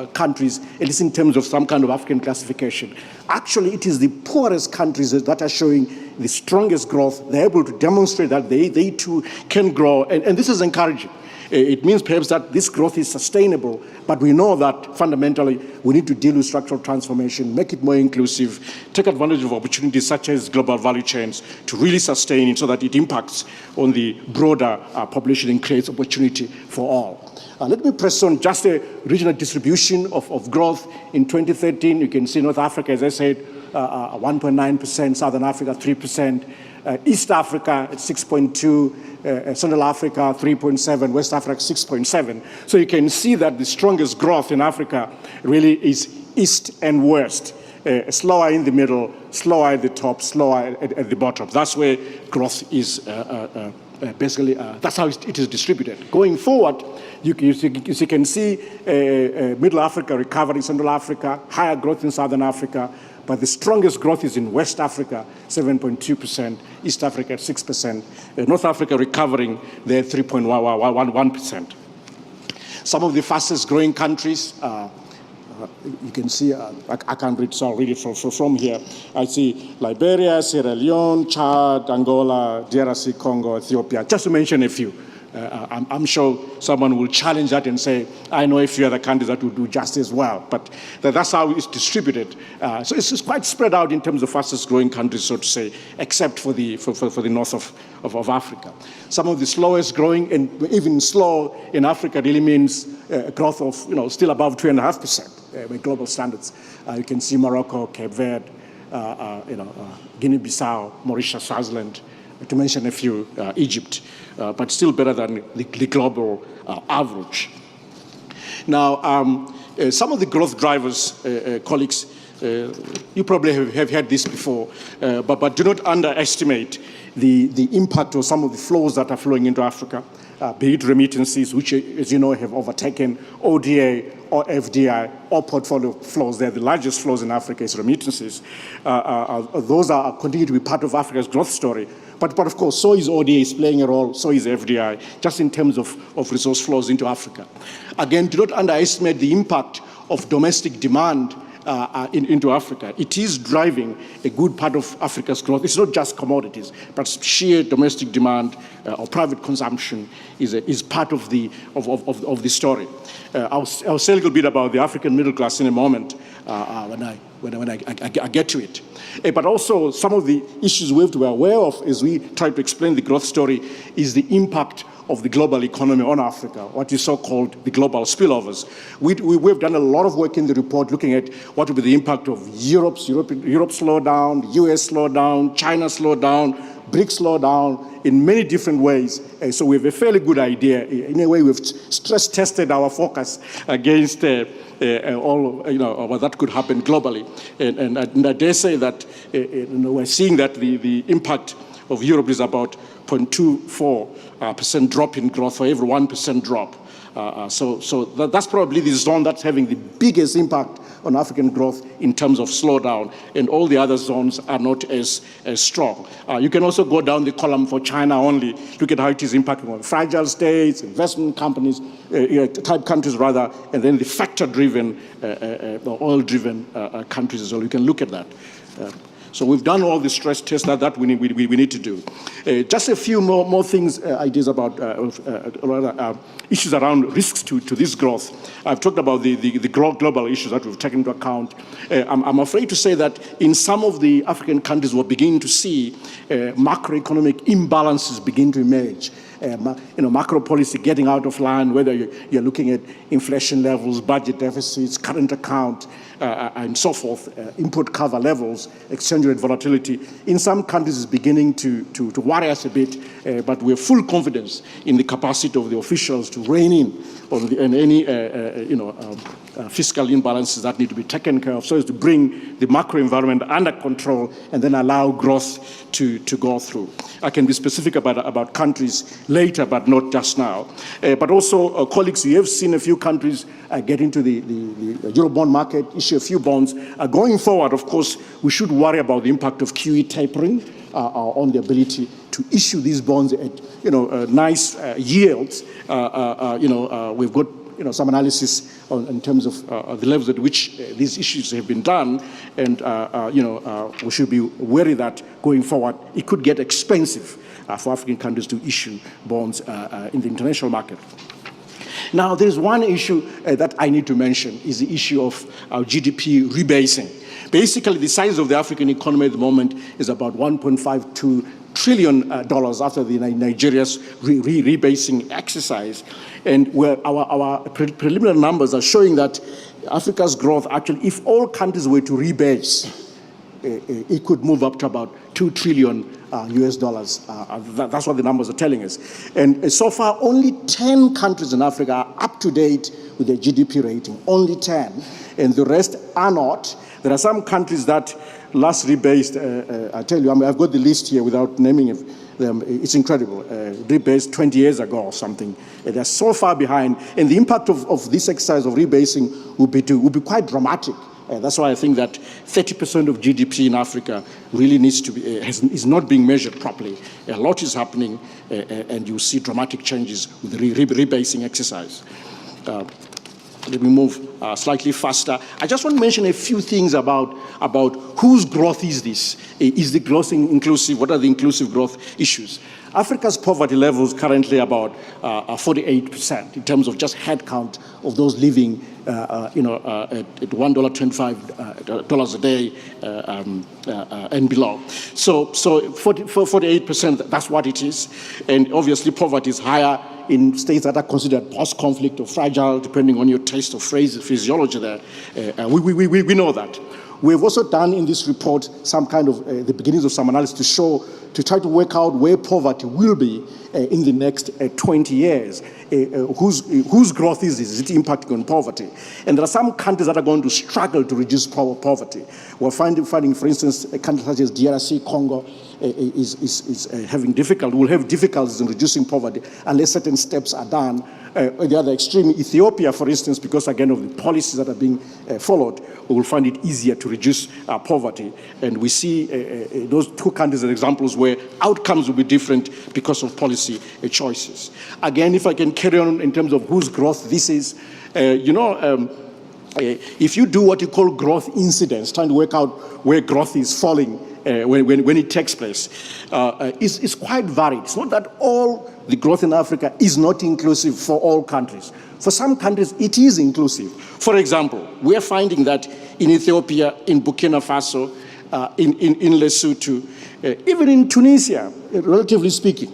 countries, at least in terms of some kind of African classification. Actually, it is the poorest countries that are showing the strongest growth. They're able to demonstrate that they too can grow, and this is encouraging. It means perhaps that this growth is sustainable, but we know that fundamentally we need to deal with structural transformation, make it more inclusive, take advantage of opportunities such as global value chains to really sustain it so that it impacts on the broader population and creates opportunity for all. Let me press on just a regional distribution of growth. In 2013, you can see North Africa, as I said, 1.9%, Southern Africa 3%, East Africa at 6.2, Central Africa 3.7, West Africa 6.7. So you can see that the strongest growth in Africa really is East and West. Slower in the middle, slower at the top, slower at the bottom. That's where growth is basically, that's how it is distributed. Going forward, you can see Middle Africa recovering, Central Africa, higher growth in Southern Africa, but the strongest growth is in West Africa, 7.2%, East Africa, 6%, North Africa recovering, they're 3.1%. Some of the fastest growing countries, you can see, I can't read, so I'll read it from here. I see Liberia, Sierra Leone, Chad, Angola, DRC, Congo, Ethiopia, just to mention a few. I'm sure someone will challenge that and say, I know a few other countries that will do just as well, but that's how it's distributed. So it's quite spread out in terms of fastest growing countries, so to say, except for the north of Africa. Some of the slowest growing, and even slow in Africa really means growth of still above 2.5% by global standards. You can see Morocco, Cape Verde, Guinea-Bissau, Mauritius, Swaziland, to mention a few, Egypt, but still better than the global average. Now, some of the growth drivers, colleagues, you probably have heard this before, but do not underestimate the impact of some of the flows that are flowing into Africa, be it remittances, which, as you know, have overtaken ODA or FDI or portfolio flows. They're the largest flows in Africa is remittances. Those are continue to be part of Africa's growth story. But of course, so is ODA is playing a role, so is FDI, just in terms of resource flows into Africa. Again, do not underestimate the impact of domestic demand into Africa. It is driving a good part of Africa's growth. It's not just commodities, but sheer domestic demand or private consumption is part of the story. I'll say a little bit about the African middle class in a moment when I get to it. But also some of the issues we have to be aware of as we try to explain the growth story is the impact of the global economy on Africa, what is so-called the global spillovers. We've done a lot of work in the report looking at what will be the impact of Europe slowdown, US slowdown, China slowdown, BRICS slowdown in many different ways. So we have a fairly good idea. In a way, we've stress tested our focus against all what that could happen globally. And I dare say that we're seeing that the impact of Europe is about 0.24% drop in growth for every 1% drop. So that's probably the zone that's having the biggest impact on African growth in terms of slowdown, and all the other zones are not as strong. You can also go down the column for China only, look at how it is impacting on fragile states, investment companies, type countries rather, and then the factor-driven, the oil-driven countries as well. You can look at that. So we've done all the stress tests that we need to do. Just a few more things, ideas about issues around risks to this growth. I've talked about the global issues that we've taken into account. I'm afraid to say that in some of the African countries we're beginning to see macroeconomic imbalances begin to emerge. Macro policy getting out of line, whether you're looking at inflation levels, budget deficits, current account, and so forth, input cover levels, exchange rate volatility. In some countries is beginning to worry us a bit, but we have full confidence in the capacity of the officials to rein in on any fiscal imbalances that need to be taken care of, so as to bring the macro environment under control and then allow growth to go through. I can be specific about countries later, but not just now. But also, colleagues, you have seen a few countries get into the Eurobond market, issue a few bonds. Going forward, of course, we should worry about the impact of QE tapering on the ability to issue these bonds at nice yields. We've got some analysis in terms of the levels at which these issues have been done, and we should be wary that going forward it could get expensive for African countries to issue bonds in the international market. Now, there's one issue that I need to mention is the issue of GDP rebasing. Basically, the size of the African economy at the moment is about $1.52 trillion after the Nigeria's rebasing exercise. And where our preliminary numbers are showing that Africa's growth, actually, if all countries were to rebase, it could move up to about $2 trillion US dollars. That's what the numbers are telling us. And so far, only 10 countries in Africa are up to date with their GDP rating. Only 10. And the rest are not. There are some countries that last rebased, I tell you, I've got the list here without naming them. It's incredible. Rebased 20 years ago or something. They're so far behind. And the impact of this exercise of rebasing will be quite dramatic. That's why I think that 30% of GDP in Africa really needs to be, is not being measured properly. A lot is happening, and you see dramatic changes with the rebasing exercise. Let me move slightly faster. I just want to mention a few things about whose growth is this? Is the growth inclusive? What are the inclusive growth issues? Africa's poverty level is currently about 48% in terms of just head count of those living, at $1.25 a day and below. So 48%, that's what it is. And obviously poverty is higher in states that are considered post-conflict or fragile, depending on your taste of physiology there. We know that. We've also done in this report some kind of, the beginnings of some analysis to try to work out where poverty will be in the next 20 years. Whose growth is this? Is it impacting on poverty? And there are some countries that are going to struggle to reduce poverty. We're finding, for instance, a country such as DRC, Congo, is having difficulty, will have difficulties in reducing poverty unless certain steps are done. At the other extreme, Ethiopia, for instance, because again of the policies that are being followed, we will find it easier to reduce poverty. And we see those two countries as examples where outcomes will be different because of policy choices. Again, if I can carry on in terms of whose growth this is, if you do what you call growth incidence, trying to work out where growth is falling when it takes place, it's quite varied. It's not that all the growth in Africa is not inclusive for all countries. For some countries, it is inclusive. For example, we are finding that in Ethiopia, in Burkina Faso, in Lesotho, even in Tunisia, relatively speaking,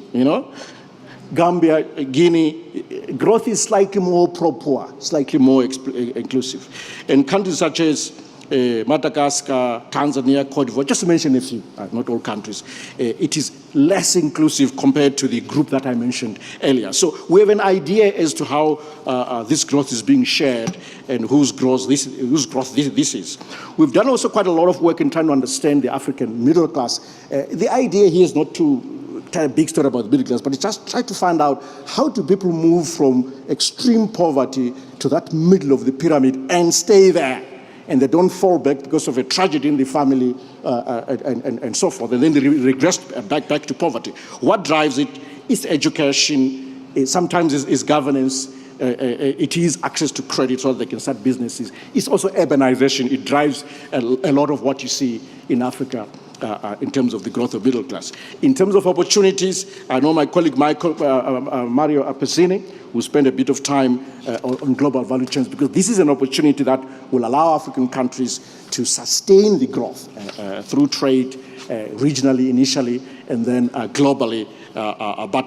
Gambia, Guinea, growth is slightly more pro-poor, slightly more inclusive. And countries such as Madagascar, Tanzania, Cote d'Ivoire, just to mention a few, not all countries, it is less inclusive compared to the group that I mentioned earlier. So we have an idea as to how this growth is being shared and whose growth this is. We've done also quite a lot of work in trying to understand the African middle class. The idea here is not to tell a big story about the middle class, but it's just try to find out how do people move from extreme poverty to that middle of the pyramid and stay there. And they don't fall back because of a tragedy in the family and so forth. And then they regress back to poverty. What drives it is education, sometimes is governance, it is access to credit so that they can start businesses. It's also urbanization. It drives a lot of what you see in Africa in terms of the growth of middle class. In terms of opportunities, I know my colleague Mario Apesini will spend a bit of time on global value chains, because this is an opportunity that will allow African countries to sustain the growth through trade, regionally initially, and then globally. But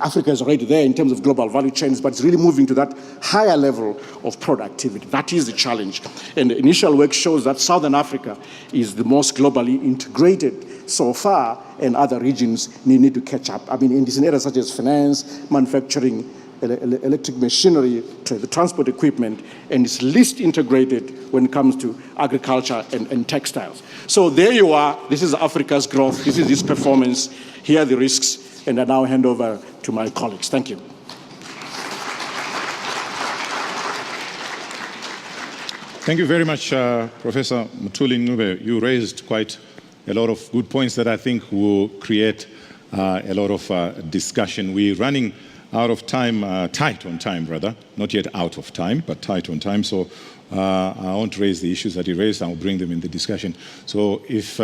Africa is already there in terms of global value chains, but it's really moving to that higher level of productivity. That is the challenge. And the initial work shows that Southern Africa is the most globally integrated so far, and other regions need to catch up. I mean, in areas such as finance, manufacturing, electric machinery, the transport equipment, and it's least integrated when it comes to agriculture and textiles. So there you are. This is Africa's growth. This is its performance. Here are the risks. And I now hand over to my colleagues. Thank you. Thank you very much, Professor Mutuli Ncube. You raised quite a lot of good points that I think will create a lot of discussion. We're running out of time, tight on time, rather. Not yet out of time, but tight on time. So I won't raise the issues that you raised. I'll bring them in the discussion. So if,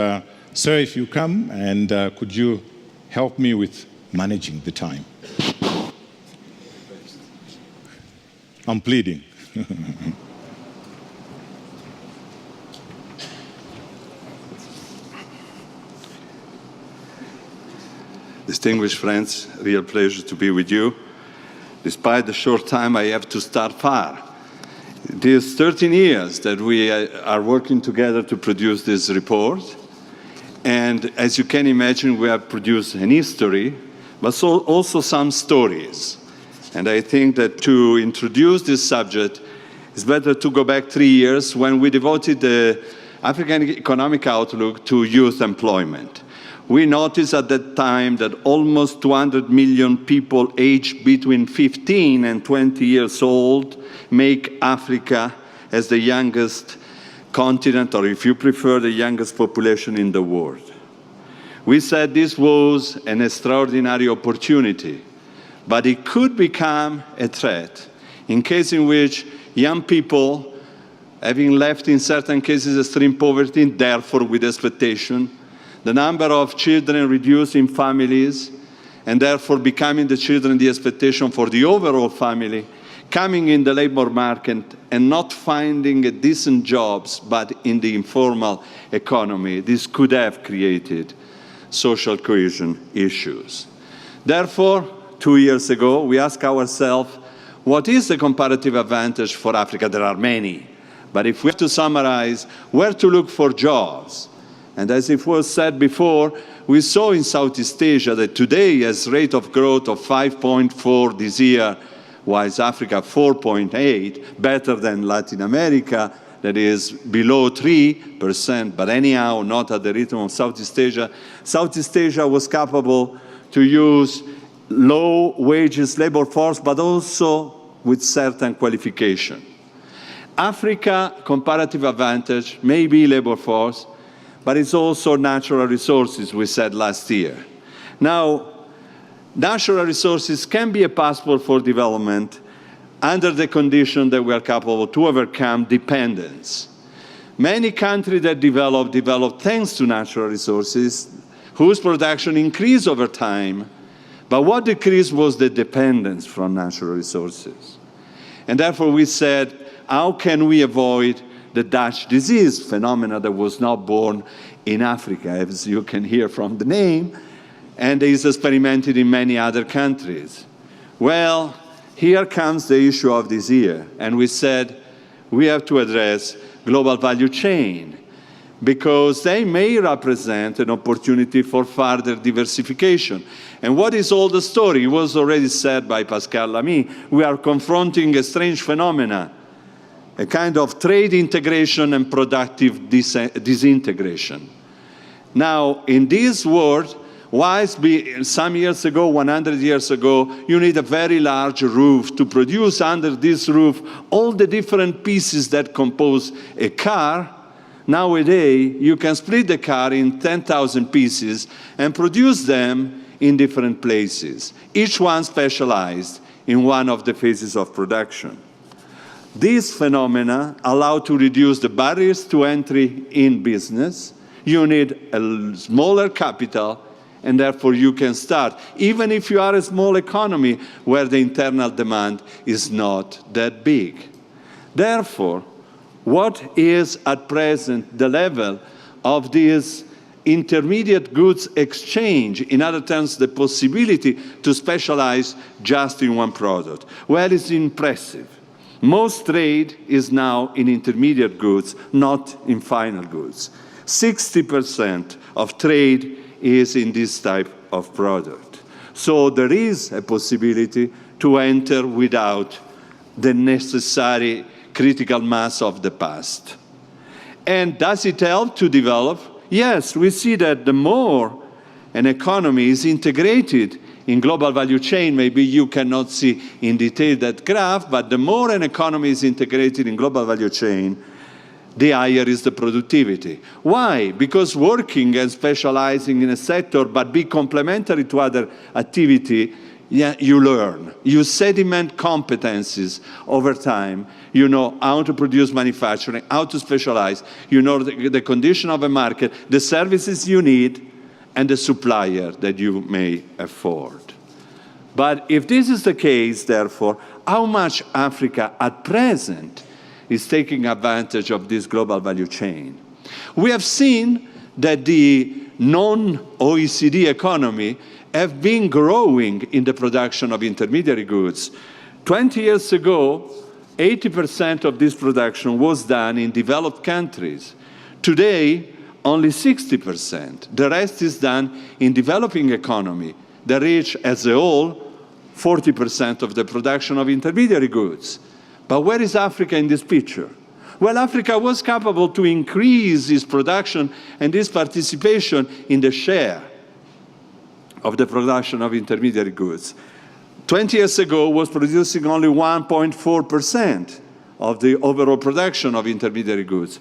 sir, if you come, and could you help me with managing the time? I'm pleading. Distinguished friends, real pleasure to be with you. Despite the short time, I have to start far. It is 13 years that we are working together to produce this report. And as you can imagine, we have produced an history, but also some stories. And I think that to introduce this subject, it's better to go back 3 years when we devoted the African Economic Outlook to youth employment. We noticed at that time that almost 200 million people aged between 15 and 20 years old make Africa as the youngest continent, or if you prefer, the youngest population in the world. We said this was an extraordinary opportunity, but it could become a threat in case in which young people, having left in certain cases extreme poverty, therefore with expectation, the number of children reduced in families, and therefore becoming the children the expectation for the overall family, coming in the labor market and not finding decent jobs, but in the informal economy. This could have created social cohesion issues. Therefore, 2 years ago, we asked ourselves, what is the comparative advantage for Africa? There are many. But if we have to summarize, where to look for jobs? And as it was said before, we saw in Southeast Asia that today has rate of growth of 5.4 this year, whilst Africa 4.8, better than Latin America, that is below 3%, but anyhow not at the rhythm of Southeast Asia. Southeast Asia was capable to use low wages labor force, but also with certain qualification. Africa comparative advantage may be labor force, but it's also natural resources, we said last year. Now, natural resources can be a passport for development under the condition that we are capable to overcome dependence. Many countries that develop thanks to natural resources, whose production increased over time, but what decreased was the dependence from natural resources. And therefore we said, how can we avoid the Dutch disease phenomena that was not born in Africa, as you can hear from the name, and is experimented in many other countries? Well, here comes the issue of this year, and we said we have to address global value chain, because they may represent an opportunity for further diversification. And what is all the story? It was already said by Pascal Lamy. We are confronting a strange phenomena, a kind of trade integration and productive disintegration. Now, in this world, whilst some years ago, 100 years ago, you need a very large roof to produce under this roof all the different pieces that compose a car. Nowadays, you can split the car in 10,000 pieces and produce them in different places, each one specialized in one of the phases of production. These phenomena allow to reduce the barriers to entry in business. You need a smaller capital, and therefore you can start, even if you are a small economy where the internal demand is not that big. Therefore, what is at present the level of this intermediate goods exchange? In other terms, the possibility to specialize just in one product. Well, it's impressive. Most trade is now in intermediate goods, not in final goods. 60% of trade is in this type of product. So there is a possibility to enter without the necessary critical mass of the past. And does it help to develop? Yes, we see that the more an economy is integrated in global value chain, maybe you cannot see in detail that graph, but the more an economy is integrated in global value chain, the higher is the productivity. Why? Because working and specializing in a sector, but be complementary to other activity, you learn. You sediment competencies over time. You know how to produce manufacturing, how to specialize. You know the condition of a market, the services you need, and the supplier that you may afford. But if this is the case, therefore, how much Africa at present is taking advantage of this global value chain? We have seen that the non-OECD economy have been growing in the production of intermediary goods. 20 years ago, 80% of this production was done in developed countries. Today, only 60%. The rest is done in developing economy that reach, as a whole, 40% of the production of intermediary goods. But where is Africa in this picture? Well, Africa was capable to increase its production and its participation in the share of the production of intermediary goods. 20 years ago, was producing only 1.4% of the overall production of intermediary goods.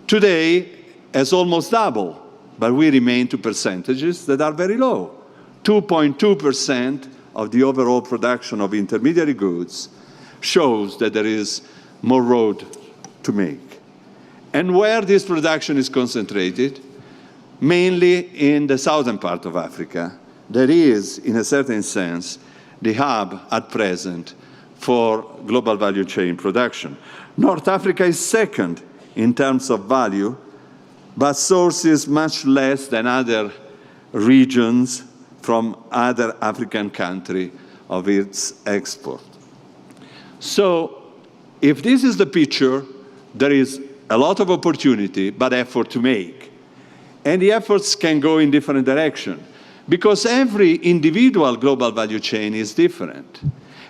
Today, has almost doubled, but we remain to percentages that are very low. 2.2% of the overall production of intermediary goods shows that there is more road to make. And where this production is concentrated, mainly in the southern part of Africa, that is, in a certain sense, the hub at present for global value chain production. North Africa is second in terms of value, but sources much less than other regions from other African countries of its export. So, if this is the picture, there is a lot of opportunity, but effort to make. And the efforts can go in different directions, because every individual global value chain is different.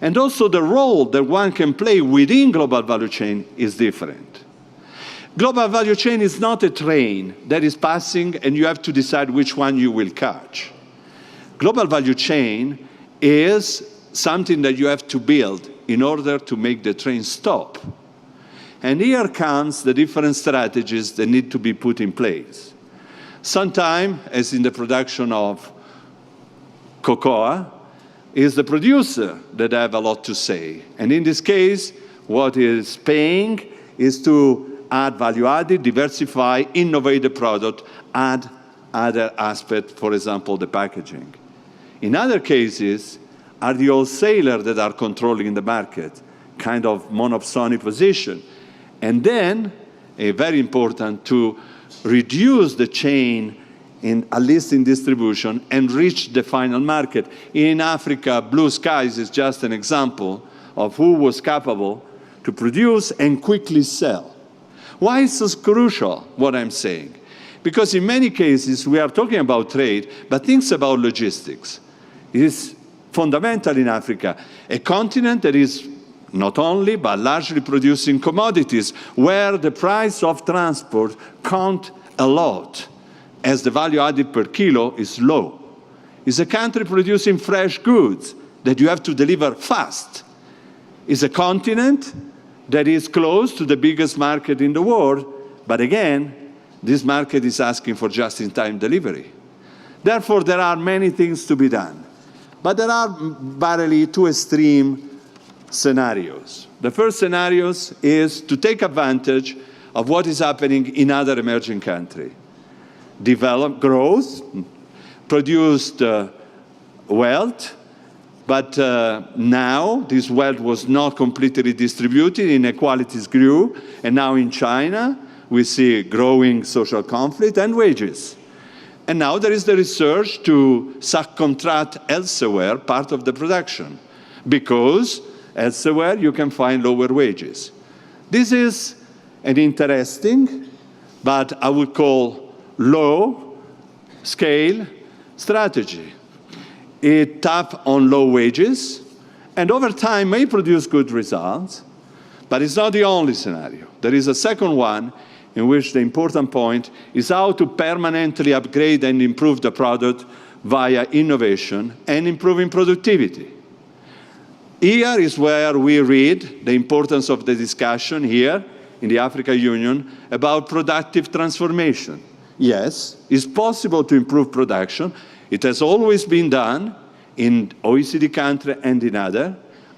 And also the role that one can play within global value chain is different. Global value chain is not a train that is passing and you have to decide which one you will catch. Global value chain is something that you have to build in order to make the train stop. And here comes the different strategies that need to be put in place. Sometimes, as in the production of cocoa, is the producer that have a lot to say. And in this case, what is paying is to add value added, diversify, innovate the product, add other aspects, for example, the packaging. In other cases, are the wholesalers that are controlling the market, kind of monopsony position. And then, very important, to reduce the chain, at least in distribution, and reach the final market. In Africa, Blue Skies is just an example of who was capable to produce and quickly sell. Why is this crucial, what I'm saying? Because in many cases, we are talking about trade, but things about logistics. It is fundamental in Africa, a continent that is not only, but largely producing commodities, where the price of transport counts a lot, as the value added per kilo is low. It's a country producing fresh goods that you have to deliver fast. It's a continent that is close to the biggest market in the world, but again, this market is asking for just-in-time delivery. Therefore, there are many things to be done. But there are barely two extreme scenarios. The first scenario is to take advantage of what is happening in other emerging countries. Develop growth, produced wealth, but now this wealth was not completely distributed, inequalities grew, and now in China we see growing social conflict and wages. And now there is the research to subcontract elsewhere part of the production, because elsewhere you can find lower wages. This is an interesting, but I would call low-scale strategy. It taps on low wages, and over time may produce good results, but it's not the only scenario. There is a second one in which the important point is how to permanently upgrade and improve the product via innovation and improving productivity. Here is where we read the importance of the discussion here in the African Union about productive transformation. Yes, it's possible to improve production. It has always been done in OECD countries and in others.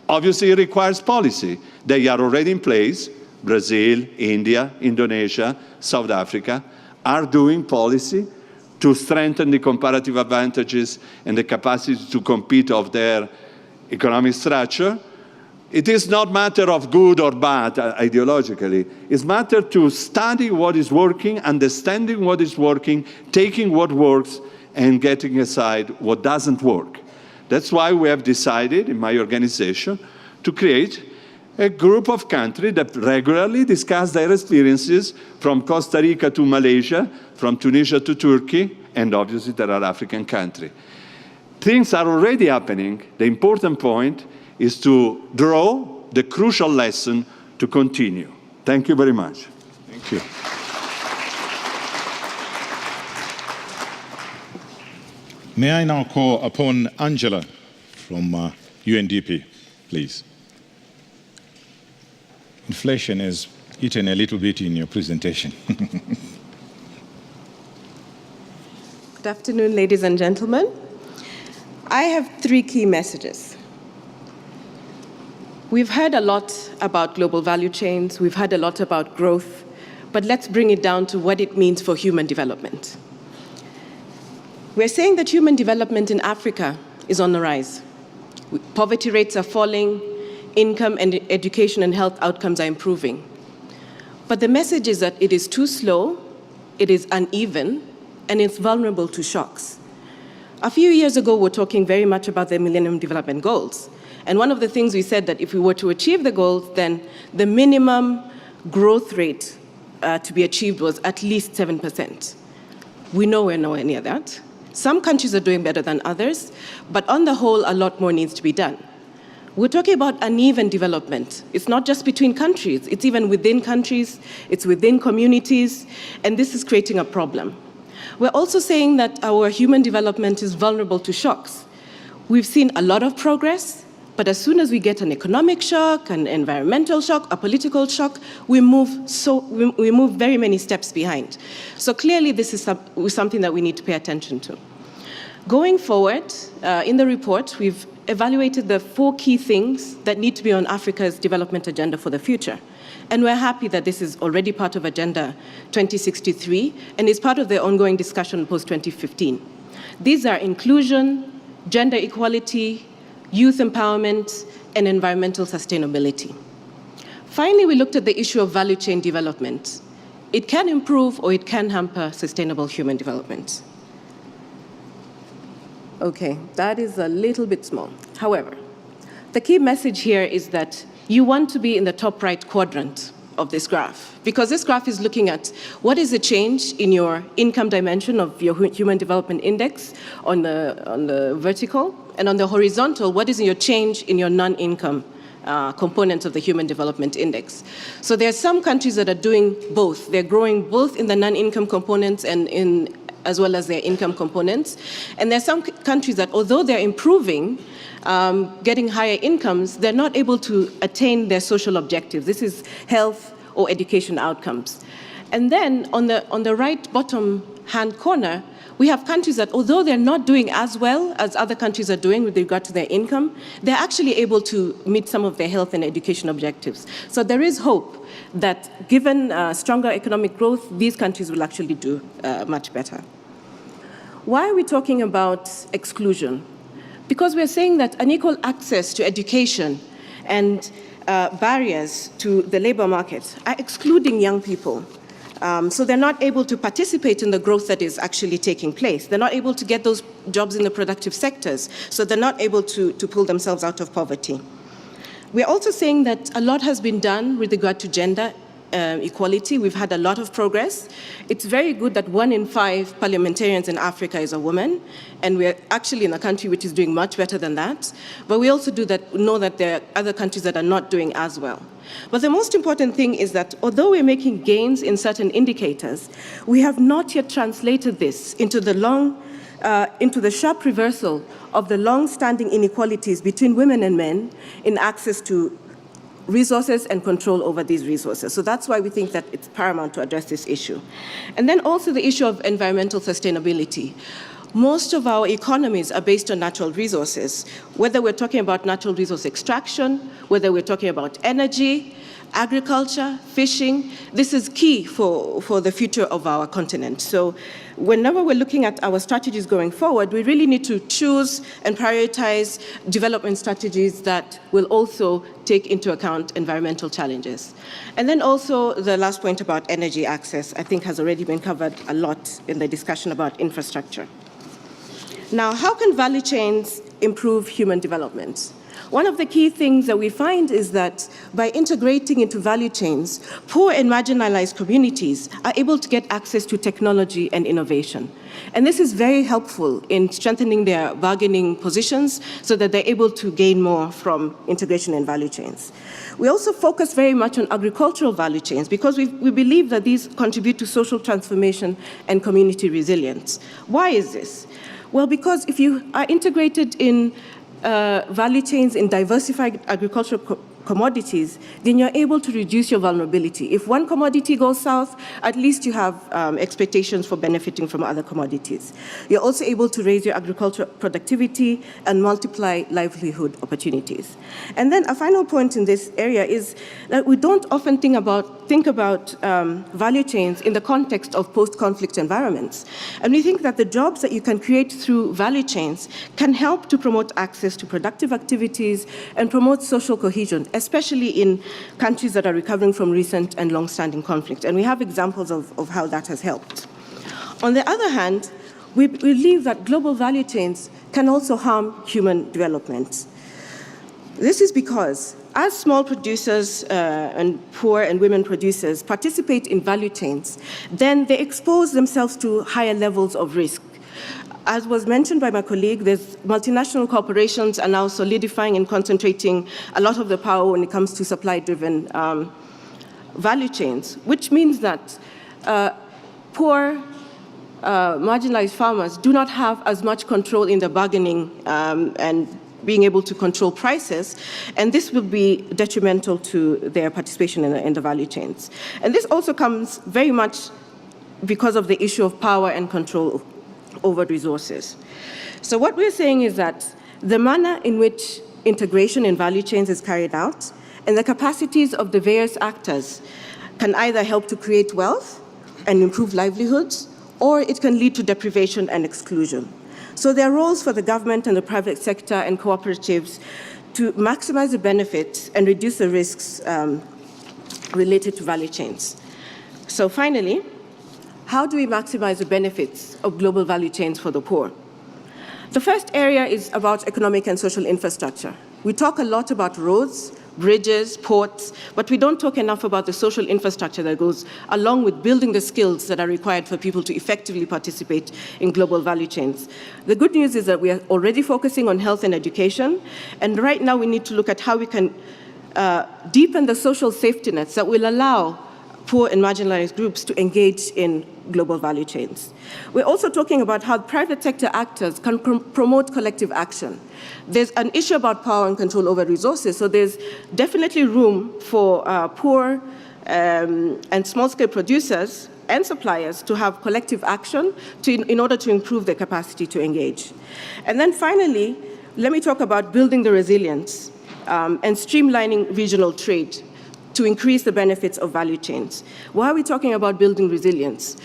Obviously, it requires policy. They are already in place. Brazil, India, Indonesia, South Africa are doing policy to strengthen the comparative advantages and the capacity to compete of their economic structure. It is not a matter of good or bad ideologically. It's a matter to study what is working, understanding what is working, taking what works, and getting aside what doesn't work. That's why we have decided in my organization to create a group of countries that regularly discuss their experiences from Costa Rica to Malaysia, from Tunisia to Turkey, and obviously there are African countries. Things are already happening. The important point is to draw the crucial lesson to continue. Thank you very much. Thank you. May I now call upon Angela from UNDP, please. Inflation has eaten a little bit in your presentation. Good afternoon, ladies and gentlemen. I have 3 key messages. We've heard a lot about global value chains, we've heard a lot about growth, but let's bring it down to what it means for human development. We're saying that human development in Africa is on the rise. Poverty rates are falling, income and education and health outcomes are improving. But the message is that it is too slow, it is uneven, and it's vulnerable to shocks. A few years ago, we were talking very much about the Millennium Development Goals. And one of the things we said that if we were to achieve the goals, then the minimum growth rate to be achieved was at least 7%. We know we're nowhere near that. Some countries are doing better than others, but on the whole, a lot more needs to be done. We're talking about uneven development. It's not just between countries, it's even within countries, it's within communities, and this is creating a problem. We're also saying that our human development is vulnerable to shocks. We've seen a lot of progress, but as soon as we get an economic shock, an environmental shock, a political shock, we move very many steps behind. So clearly this is something that we need to pay attention to. Going forward, in the report, we've evaluated the 4 key things that need to be on Africa's development agenda for the future. And we're happy that this is already part of Agenda 2063 and is part of the ongoing discussion post-2015. These are inclusion, gender equality, youth empowerment, and environmental sustainability. Finally, we looked at the issue of value chain development. It can improve or it can hamper sustainable human development. Okay, that is a little bit small. However, the key message here is that you want to be in the top right quadrant of this graph, because this graph is looking at what is the change in your income dimension of your Human Development Index on the vertical, and on the horizontal, what is your change in your non-income components of the Human Development Index. So there are some countries that are doing both. They're growing both in the non-income components and as well as their income components. And there are some countries that, although they're improving, getting higher incomes, they're not able to attain their social objectives. This is health or education outcomes. And then on the right bottom hand corner, we have countries that, although they're not doing as well as other countries are doing with regard to their income, they're actually able to meet some of their health and education objectives. So there is hope that given stronger economic growth, these countries will actually do much better. Why are we talking about exclusion? Because we're saying that unequal access to education and barriers to the labor market are excluding young people. So they're not able to participate in the growth that is actually taking place. They're not able to get those jobs in the productive sectors. So they're not able to pull themselves out of poverty. We're also saying that a lot has been done with regard to gender equality. We've had a lot of progress. It's very good that 1 in 5 parliamentarians in Africa is a woman, and we're actually in a country which is doing much better than that. But we also know that there are other countries that are not doing as well. But the most important thing is that although we're making gains in certain indicators, we have not yet translated this into the sharp reversal of the long-standing inequalities between women and men in access to resources and control over these resources. So that's why we think that it's paramount to address this issue. And then also the issue of environmental sustainability. Most of our economies are based on natural resources, whether we're talking about natural resource extraction, whether we're talking about energy, agriculture, fishing. This is key for the future of our continent. So whenever we're looking at our strategies going forward, we really need to choose and prioritize development strategies that will also take into account environmental challenges. And then also the last point about energy access, I think has already been covered a lot in the discussion about infrastructure. Now, how can value chains improve human development? One of the key things that we find is that by integrating into value chains, poor and marginalized communities are able to get access to technology and innovation. And this is very helpful in strengthening their bargaining positions so that they're able to gain more from integration in value chains. We also focus very much on agricultural value chains because we believe that these contribute to social transformation and community resilience. Why is this? Well, because if you are integrated in value chains in diversified agricultural commodities, then you're able to reduce your vulnerability. If one commodity goes south, at least you have expectations for benefiting from other commodities. You're also able to raise your agricultural productivity and multiply livelihood opportunities. And then a final point in this area is that we don't often think about value chains in the context of post-conflict environments. And we think that the jobs that you can create through value chains can help to promote access to productive activities and promote social cohesion, especially in countries that are recovering from recent and long-standing conflict. And we have examples of how that has helped. On the other hand, we believe that global value chains can also harm human development. This is because as small producers and poor and women producers participate in value chains, then they expose themselves to higher levels of risk. As was mentioned by my colleague, there's multinational corporations are now solidifying and concentrating a lot of the power when it comes to supply-driven value chains, which means that poor, marginalized farmers do not have as much control in the bargaining and being able to control prices, and this will be detrimental to their participation in the value chains. And this also comes very much because of the issue of power and control over resources. So what we're saying is that the manner in which integration in value chains is carried out and the capacities of the various actors can either help to create wealth and improve livelihoods, or it can lead to deprivation and exclusion. So there are roles for the government and the private sector and cooperatives to maximize the benefits and reduce the risks related to value chains. So finally, how do we maximize the benefits of global value chains for the poor? The first area is about economic and social infrastructure. We talk a lot about roads, bridges, ports, but we don't talk enough about the social infrastructure that goes along with building the skills that are required for people to effectively participate in global value chains. The good news is that we are already focusing on health and education, and right now we need to look at how we can deepen the social safety nets that will allow poor and marginalized groups to engage in global value chains. We're also talking about how private sector actors can promote collective action. There's an issue about power and control over resources, so there's definitely room for poor and small-scale producers and suppliers to have collective action in order to improve their capacity to engage. And then finally, let me talk about building the resilience and streamlining regional trade to increase the benefits of value chains. Why are we talking about building resilience?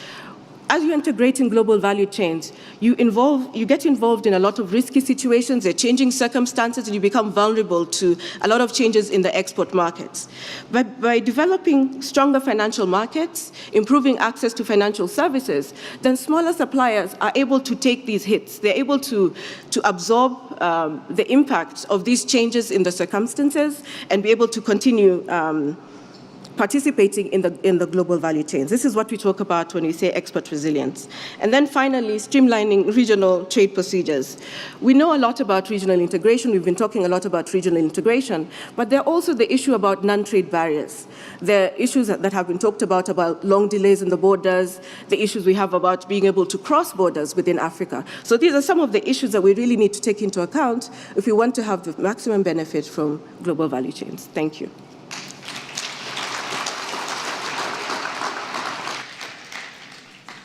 As you integrate in global value chains, you get involved in a lot of risky situations, there are changing circumstances, and you become vulnerable to a lot of changes in the export markets. But by developing stronger financial markets, improving access to financial services, then smaller suppliers are able to take these hits. They're able to absorb the impact of these changes in the circumstances and be able to continue participating in the global value chains. This is what we talk about when we say export resilience. And then finally, streamlining regional trade procedures. We know a lot about regional integration. We've been talking a lot about regional integration, but there are also the issue about non-trade barriers. There are issues that have been talked about long delays in the borders, the issues we have about being able to cross borders within Africa. So these are some of the issues that we really need to take into account if we want to have the maximum benefit from global value chains. Thank you.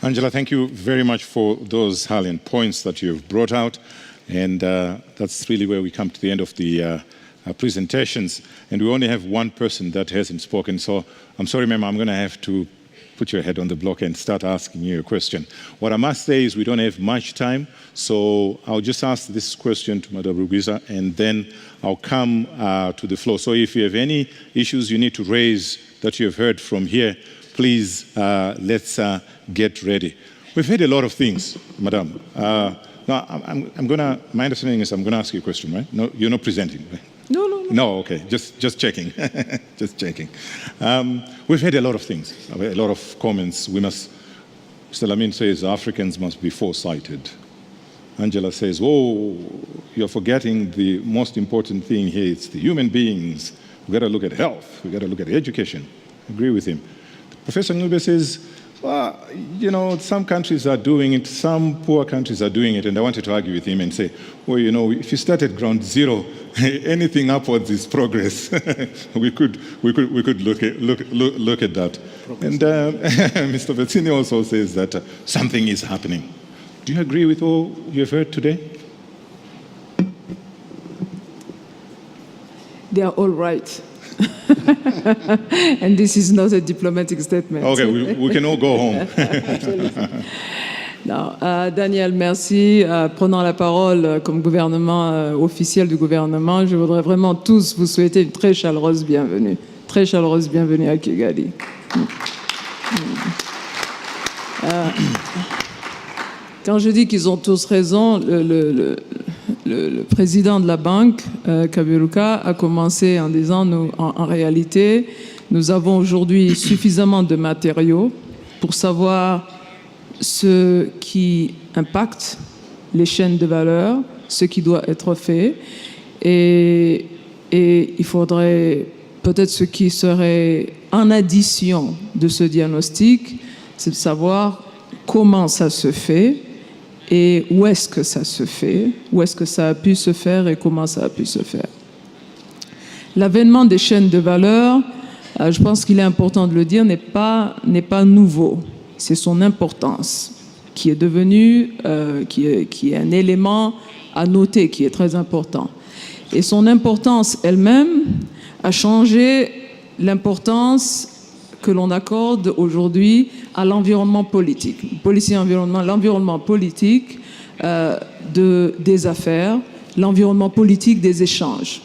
Angela, thank you very much for those salient points that you've brought out. And that's really where we come to the end of the presentations. And we only have one person that hasn't spoken. So I'm sorry, ma'am, I'm going to have to put your head on the block and start asking you a question. What I must say is we don't have much time. So I'll just ask this question to Madam Rugwiza, and then I'll come to the floor. So if you have any issues you need to raise that you have heard from here, please, let's get ready. We've heard a lot of things, Madam. Now, my understanding is I'm going to ask you a question, right? No, you're not presenting, right? No, okay, just checking, just checking. We've heard a lot of things, a lot of comments. Mr. Lamin says Africans must be foresighted. Angela says, oh, you're forgetting the most important thing here. It's the human beings. We've got to look at health. We've got to look at education. I agree with him. Professor Nube says, well, you know, some countries are doing it, some poor countries are doing it, and I wanted to argue with him and say, well, you know, if you start at ground zero, anything upwards is progress. we could look at that. And Mr. Bettini also says that something is happening. Do you agree with all you have heard today? They are all right. And this is not a diplomatic statement. Okay, we can all go home. Non, Daniel, merci. Prenant la parole comme gouvernement officiel du gouvernement, je voudrais vraiment tous vous souhaiter une très chaleureuse bienvenue. Très chaleureuse bienvenue à Kigali. Quand je dis qu'ils ont tous raison, le président de la banque, Kaberuka, a commencé en disant, en réalité, nous avons aujourd'hui suffisamment de matériaux pour savoir ce qui impacte les chaînes de valeur, ce qui doit être fait. Et il faudrait peut-être ce qui serait en addition de ce diagnostic, c'est de savoir comment ça se fait et où est-ce que ça se fait, où est-ce que ça a pu se faire et comment ça a pu se faire. L'avènement des chaînes de valeur, je pense qu'il est important de le dire, n'est pas nouveau. C'est son importance qui est devenue, qui est un élément à noter, qui est très important. Et son importance elle-même a changé l'importance que l'on accorde aujourd'hui à l'environnement politique. L'environnement politique des affaires, l'environnement politique des échanges.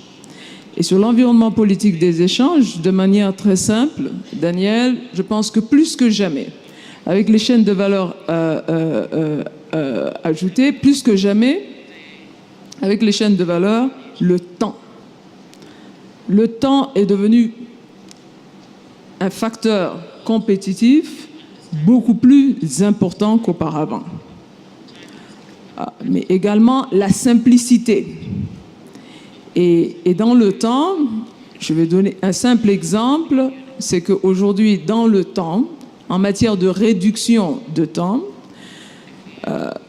Et sur l'environnement politique des échanges, de manière très simple, Daniel, je pense que plus que jamais, avec les chaînes de valeur ajoutées, plus que jamais, avec les chaînes de valeur, le temps. Le temps est devenu un facteur compétitif beaucoup plus important qu'auparavant. Mais également la simplicité. Et dans le temps, je vais donner un simple exemple, c'est qu'aujourd'hui, dans le temps, en matière de réduction de temps,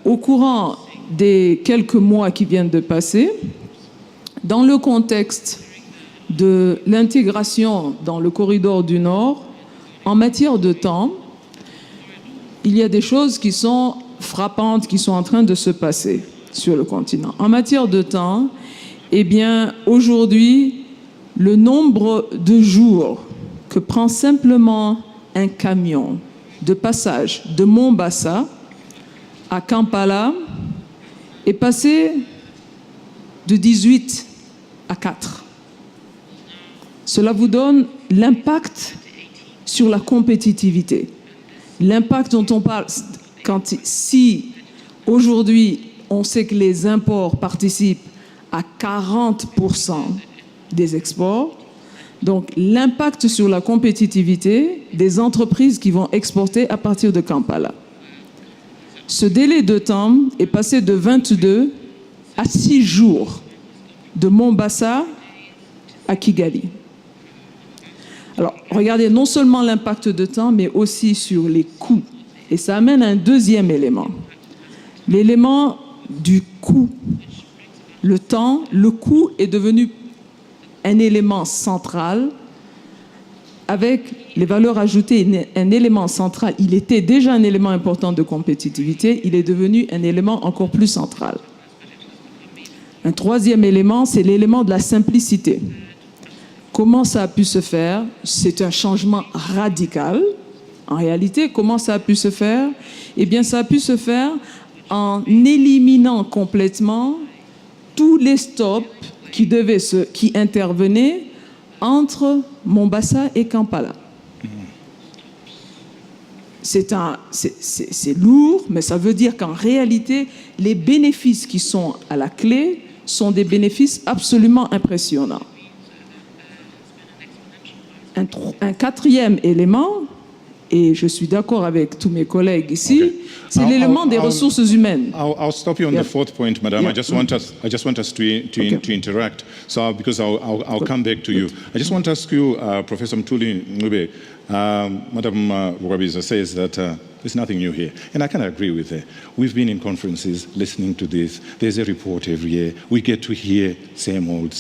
au courant des quelques mois qui viennent de passer, dans le contexte de l'intégration dans le corridor du Nord, en matière de temps, il y a des choses qui sont frappantes, qui sont en train de se passer sur le continent. En matière de temps, eh bien, aujourd'hui, le nombre de jours que prend simplement un camion de passage de Mombasa à Kampala est passé de 18 à 4. Cela vous donne l'impact sur la compétitivité. L'impact dont on parle, si aujourd'hui on sait que les imports participent à 40% des exports, donc l'impact sur la compétitivité des entreprises qui vont exporter à partir de Kampala. Ce délai de temps est passé de 22 à 6 jours de Mombasa à Kigali. Alors, regardez non seulement l'impact de temps, mais aussi sur les coûts. Et ça amène un deuxième élément. L'élément du coût. Le temps, le coût est devenu un élément central. Avec les valeurs ajoutées, un élément central. Il était déjà un élément important de compétitivité. Il est devenu un élément encore plus central. Un troisième élément, c'est l'élément de la simplicité. Comment ça a pu se faire? C'est un changement radical. En réalité, comment ça a pu se faire? Eh bien, ça a pu se faire en éliminant complètement tous les stops qui intervenaient entre Mombasa et Kampala. C'est lourd, mais ça veut dire qu'en réalité, les bénéfices qui sont à la clé sont des bénéfices absolument impressionnants. un quatrième élément, et je suis d'accord avec tous mes collègues ici, Okay. c'est l'élément des ressources humaines. I'll stop you on the fourth point, Madam. Yeah. I just want us to interact. So because I'll come back to you. I just want to ask you, Professor Mtuli Ngube, Madam Rugwabiza says that there's nothing new here, and I kind of agree with her. We've been in conferences listening to this. There's a report every year. We get to hear same old.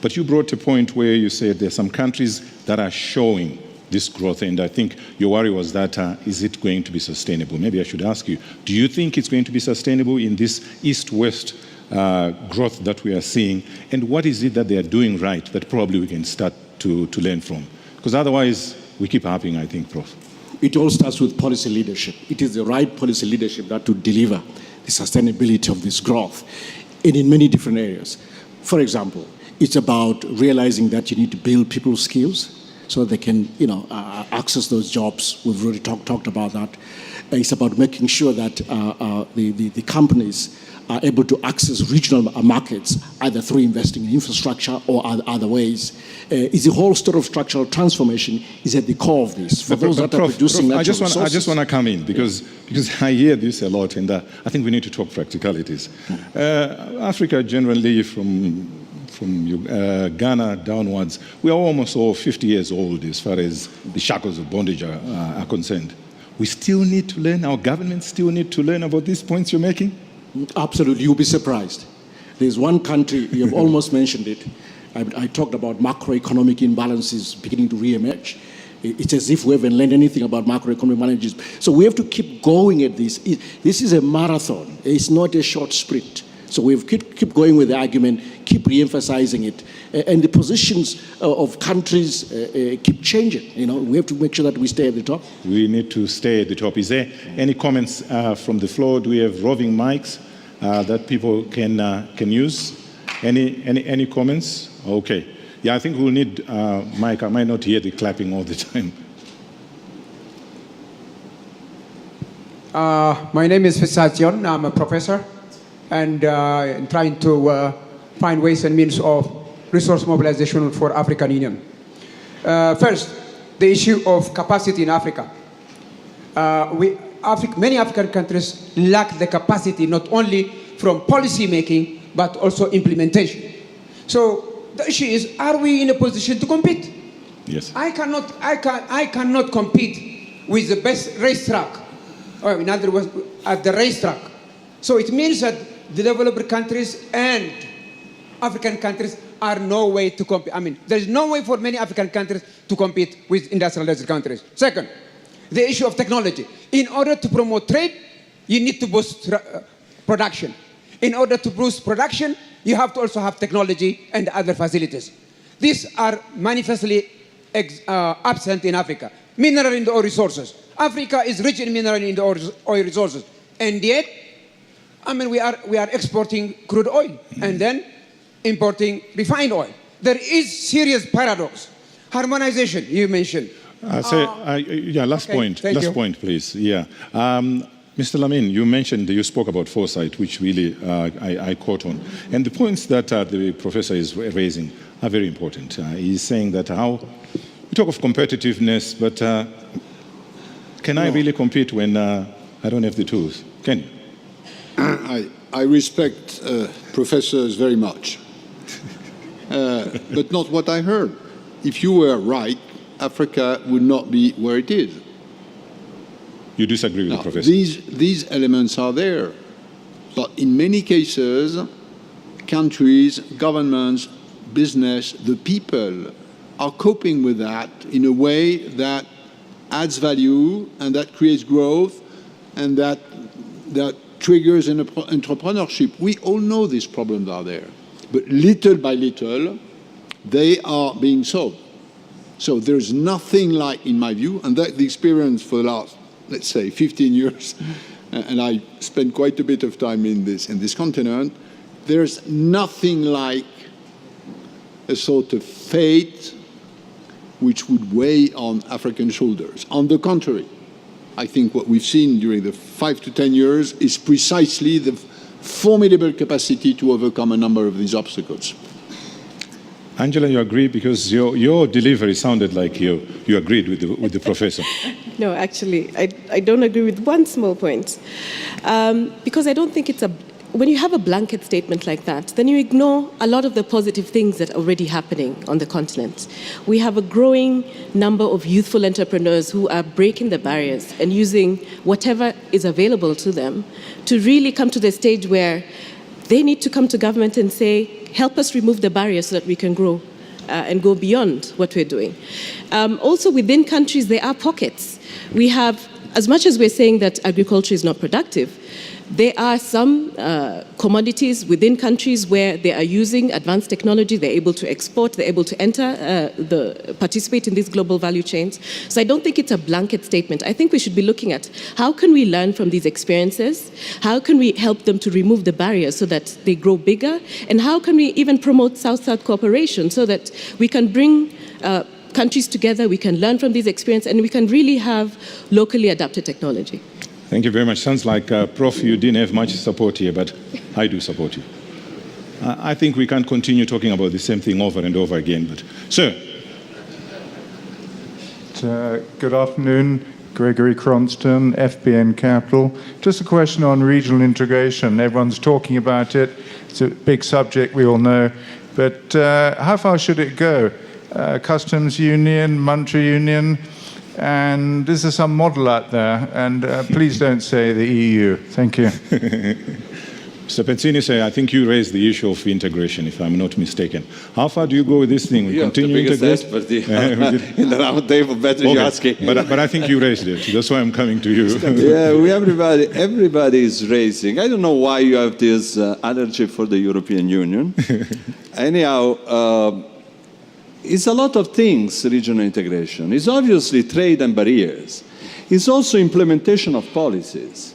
But you brought a point where you said there's some countries that are showing this growth, and I think your worry was that is it going to be sustainable? Maybe I should ask you, do you think it's going to be sustainable in this east-west growth that we are seeing, and what is it that they are doing right that probably we can start to learn from? Because otherwise we keep happening, I think, Prof. It all starts with policy leadership. It is the right policy leadership that will deliver the sustainability of this growth, and in many different areas. For example, it's about realizing that you need to build people's skills so they can, access those jobs. We've already talked about that. It's about making sure that the companies are able to access regional markets, either through investing in infrastructure or other ways. It's the whole story of structural transformation is at the core of this. For those that are producing natural resources. I just want to come in because I hear this a lot, and I think we need to talk practicalities. Africa generally, from Ghana downwards, we are almost all 50 years old as far as the shackles of bondage are concerned. We still need to learn, our governments still need to learn about these points you're making? Absolutely, you'll be surprised. There's one country, you have almost mentioned it. I talked about macroeconomic imbalances beginning to re-emerge. It's as if we haven't learned anything about macroeconomic imbalances. So we have to keep going at this. This is a marathon. It's not a short sprint. So we have keep going with the argument, keep re-emphasizing it. And the positions of countries keep changing. We have to make sure that we stay at the top. We need to stay at the top. Is there any comments from the floor? Do we have roving mics that people can use? Any comments? Okay. Yeah, I think we'll need mic. I might not hear the clapping all the time. My name is Fisation. I'm a professor and trying to find ways and means of resource mobilization for African Union. First, the issue of capacity in Africa. Many African countries lack the capacity not only from policy making but also implementation. So the issue is, are we in a position to compete? Yes. I cannot compete with the best racetrack, or in other words, at the racetrack. So it means that the developed countries and African countries are no way to compete. I mean, there is no way for many African countries to compete with industrialized countries. Second, the issue of technology. In order to promote trade, you need to boost production. In order to boost production, you have to also have technology and other facilities. These are manifestly absent in Africa. Mineral and oil resources. Africa is rich in mineral and oil resources. And yet, I mean, we are exporting crude oil and then importing refined oil. There is serious paradox. Harmonization, you mentioned. Last point, please. Yeah. Mr. Lamin, you spoke about foresight, which really I caught on. And the points that the professor is raising are very important. He's saying that we talk of competitiveness, but can I really compete when I don't have the tools? Can you? I respect professors very much, but not what I heard. If you were right, Africa would not be where it is. You disagree with the professor? These elements are there, but in many cases, countries, governments, business, the people are coping with that in a way that adds value and that creates growth and that triggers entrepreneurship. We all know these problems are there, but little by little, they are being solved. So there's nothing like, in my view, and that the experience for the last, let's say, 15 years, and I spent quite a bit of time in this continent, there's nothing like a sort of fate which would weigh on African shoulders. On the contrary, I think what we've seen during the 5 to 10 years is precisely the formidable capacity to overcome a number of these obstacles. Angela, you agree because your delivery sounded like you agreed with the professor. No, actually, I don't agree with one small point. Because I don't think when you have a blanket statement like that, then you ignore a lot of the positive things that are already happening on the continent. We have a growing number of youthful entrepreneurs who are breaking the barriers and using whatever is available to them to really come to the stage where they need to come to government and say, help us remove the barriers so that we can grow and go beyond what we're doing. Also, within countries, there are pockets. We have, as much as we're saying that agriculture is not productive, there are some commodities within countries where they are using advanced technology, they're able to export, they're able to participate in these global value chains. So I don't think it's a blanket statement. I think we should be looking at how can we learn from these experiences, how can we help them to remove the barriers so that they grow bigger, and how can we even promote South-South cooperation so that we can bring countries together, we can learn from these experiences, and we can really have locally adapted technology. Thank you very much. Sounds like, Prof, you didn't have much support here, but I do support you. I think we can't continue talking about the same thing over and over again. But, sir. Good afternoon. Gregory Cronston, FBN Capital. Just a question on regional integration. Everyone's talking about it. It's a big subject, we all know. But how far should it go? Customs union, monetary union? And is there some model out there? And please don't say the EU. Thank you. Mr. Pezzini, I think you raised the issue of integration, if I'm not mistaken. How far do you go with this thing? We continue to integrate? In the round table, better you asking. But I think you raised it. That's why I'm coming to you. Yeah, everybody is raising. I don't know why you have this allergy for the European Union. Anyhow, it's a lot of things, regional integration. It's obviously trade and barriers. It's also implementation of policies.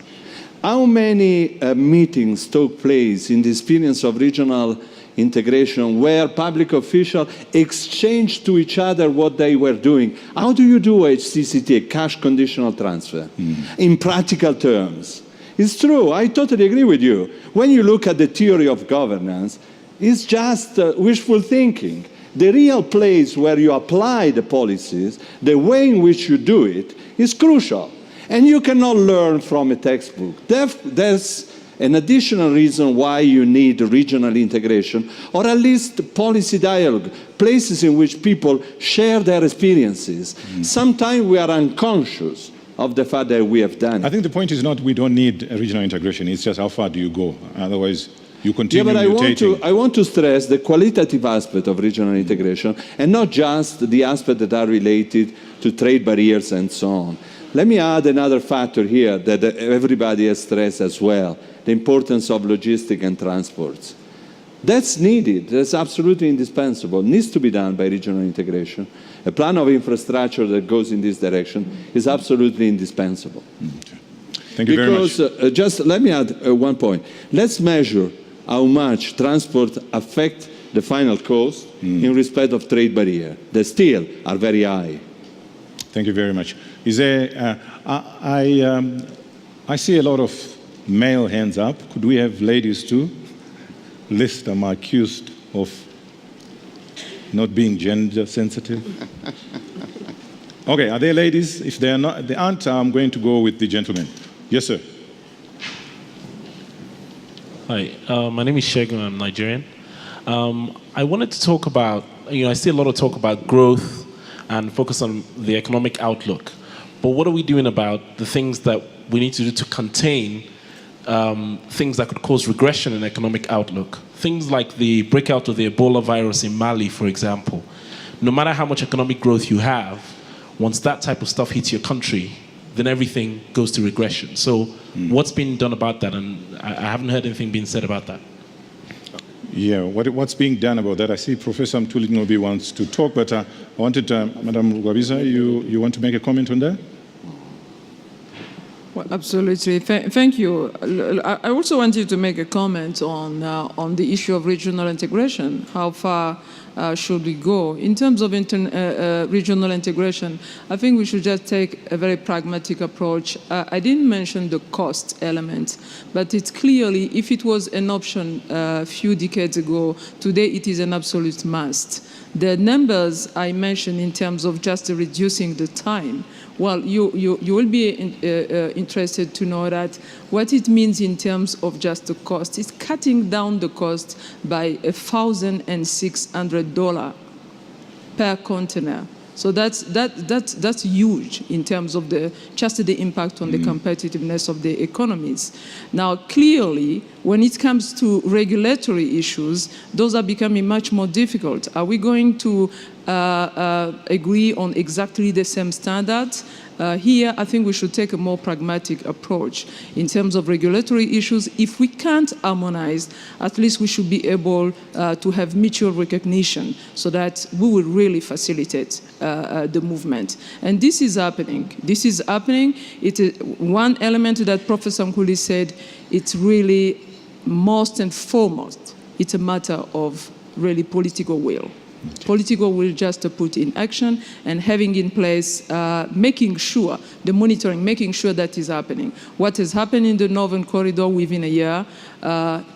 How many meetings took place in the experience of regional integration where public officials exchanged to each other what they were doing? How do you do HCCT, a cash conditional transfer, in practical terms? It's true, I totally agree with you. When you look at the theory of governance, it's just wishful thinking. The real place where you apply the policies, the way in which you do it, is crucial. And you cannot learn from a textbook. There's an additional reason why you need regional integration, or at least policy dialogue, places in which people share their experiences. Sometimes we are unconscious of the fact that we have done it. I think the point is not we don't need a regional integration, it's just how far do you go? Otherwise, you continue mutating. I want to stress the qualitative aspect of regional integration and not just the aspects that are related to trade barriers and so on. Let me add another factor here that everybody has stressed as well, the importance of logistics and transports. That's needed, that's absolutely indispensable, it needs to be done by regional integration. A plan of infrastructure that goes in this direction is absolutely indispensable. Thank you very much. Because, just let me add one point. Let's measure how much transport affects the final cost in respect of trade barrier. They still are very high. Thank you very much. Is there, I see a lot of male hands up. Could we have ladies too? List I'm accused of not being gender sensitive. Okay, are there ladies? If they are not, they aren't, I'm going to go with the gentleman. Yes, sir. Hi, my name is Shegun, I'm Nigerian. I wanted to talk about, I see a lot of talk about growth and focus on the economic outlook. But what are we doing about the things that we need to do to contain things that could cause regression in economic outlook? Things like the breakout of the Ebola virus in Mali, for example. No matter how much economic growth you have, once that type of stuff hits your country, then everything goes to regression. So what's been done about that? And I haven't heard anything being said about that. Yeah, what's being done about that? I see Professor Mtuli wants to talk, but I wanted, Madam Rugwabiza, you want to make a comment on that? absolutely. Thank you. I also wanted to make a comment on the issue of regional integration. How far should we go? In terms of regional integration, I think we should just take a very pragmatic approach. I didn't mention the cost element, but it's clearly, if it was an option a few decades ago, today it is an absolute must. The numbers I mentioned in terms of just reducing the time, well, you will be interested to know that what it means in terms of just the cost is cutting down the cost by $1,600 per container. So that's huge in terms of just the impact on the competitiveness of the economies. Now, clearly, when it comes to regulatory issues, those are becoming much more difficult. Are we going to agree on exactly the same standards? Here, I think we should take a more pragmatic approach. In terms of regulatory issues, if we can't harmonize, at least we should be able to have mutual recognition so that we will really facilitate the movement. And this is happening. This is happening. It is one element that Professor Nkuli said, it's really most and foremost, it's a matter of really political will. Political will just to put in action and having in place, making sure, the monitoring, making sure that is happening. What has happened in the Northern Corridor within a year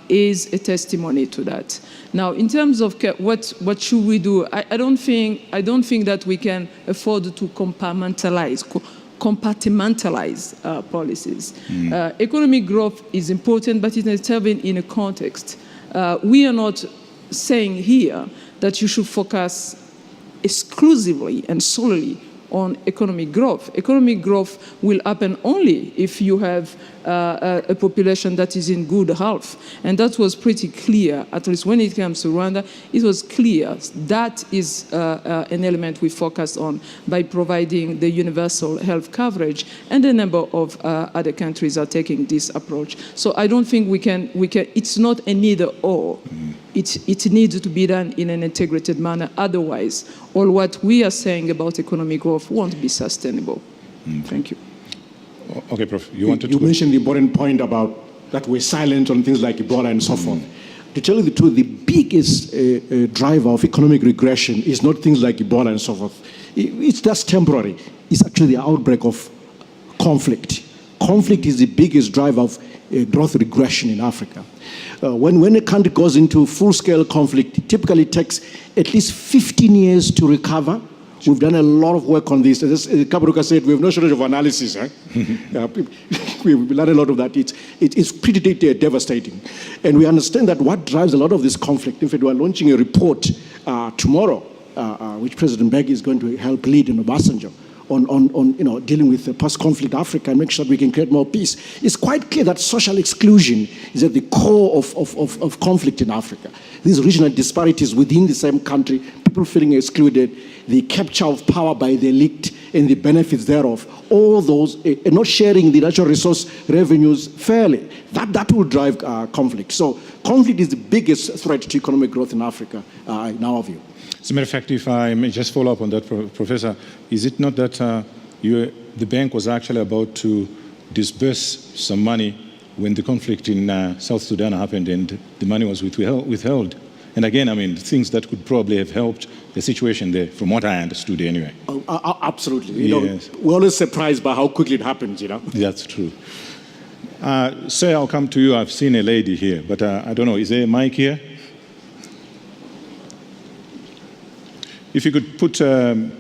is a testimony to that. Now, in terms of what should we do, I don't think that we can afford to compartmentalize policies. Economic growth is important, but it is serving in a context. We are not saying here that you should focus exclusively and solely on economic growth. Economic growth will happen only if you have a population that is in good health. And that was pretty clear, at least when it comes to Rwanda, it was clear that is an element we focused on by providing the universal health coverage, and a number of other countries are taking this approach. So I don't think we can it's not an either or. It needs to be done in an integrated manner. Otherwise, all what we are saying about economic growth won't be sustainable. Thank you. Okay, Prof. You mentioned the important point about that we're silent on things like Ebola and so forth. To tell you the truth, the biggest driver of economic regression is not things like Ebola and so forth. It's just temporary. It's actually the outbreak of conflict. Conflict is the biggest driver of growth regression in Africa. When a country goes into full-scale conflict, it typically takes at least 15 years to recover. We've done a lot of work on this. As Kabaruka said, we have no shortage of analysis. We've learned a lot of that. It's pretty devastating. And we understand that what drives a lot of this conflict, in fact, we are launching a report tomorrow, which President Begg is going to help lead in Obasanjo, on dealing with post-conflict Africa and make sure that we can create more peace. It's quite clear that social exclusion is at the core of conflict in Africa. These regional disparities within the same country, people feeling excluded, the capture of power by the elite and the benefits thereof, all those, and not sharing the natural resource revenues fairly, that will drive conflict. So conflict is the biggest threat to economic growth in Africa, in our view. As a matter of fact, if I may just follow up on that, Professor, is it not that the bank was actually about to disburse some money when the conflict in South Sudan happened and the money was withheld? And again, I mean, things that could probably have helped the situation there, from what I understood anyway. Absolutely. Yes. We're always surprised by how quickly it happens, That's true. Sir, I'll come to you. I've seen a lady here, but I don't know, is there a mic here? If you could put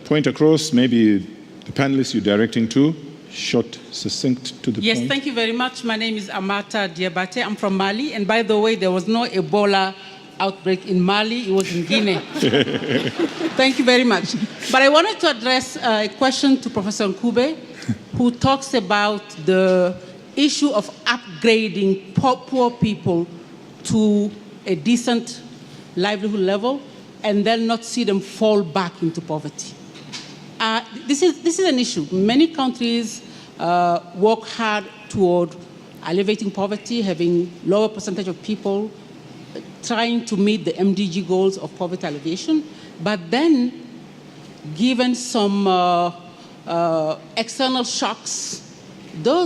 point across, maybe the panelists you're directing to, short, succinct, to the point. Yes, thank you very much. My name is Amata Diabate. I'm from Mali. And by the way, there was no Ebola outbreak in Mali. It was in Guinea. Thank you very much. But I wanted to address a question to Professor Nkube, who talks about the issue of upgrading poor people to a decent livelihood level and then not see them fall back into poverty. This is an issue. Many countries work hard toward alleviating poverty, having lower percentage of people trying to meet the MDG goals of poverty alleviation, but then given some external shocks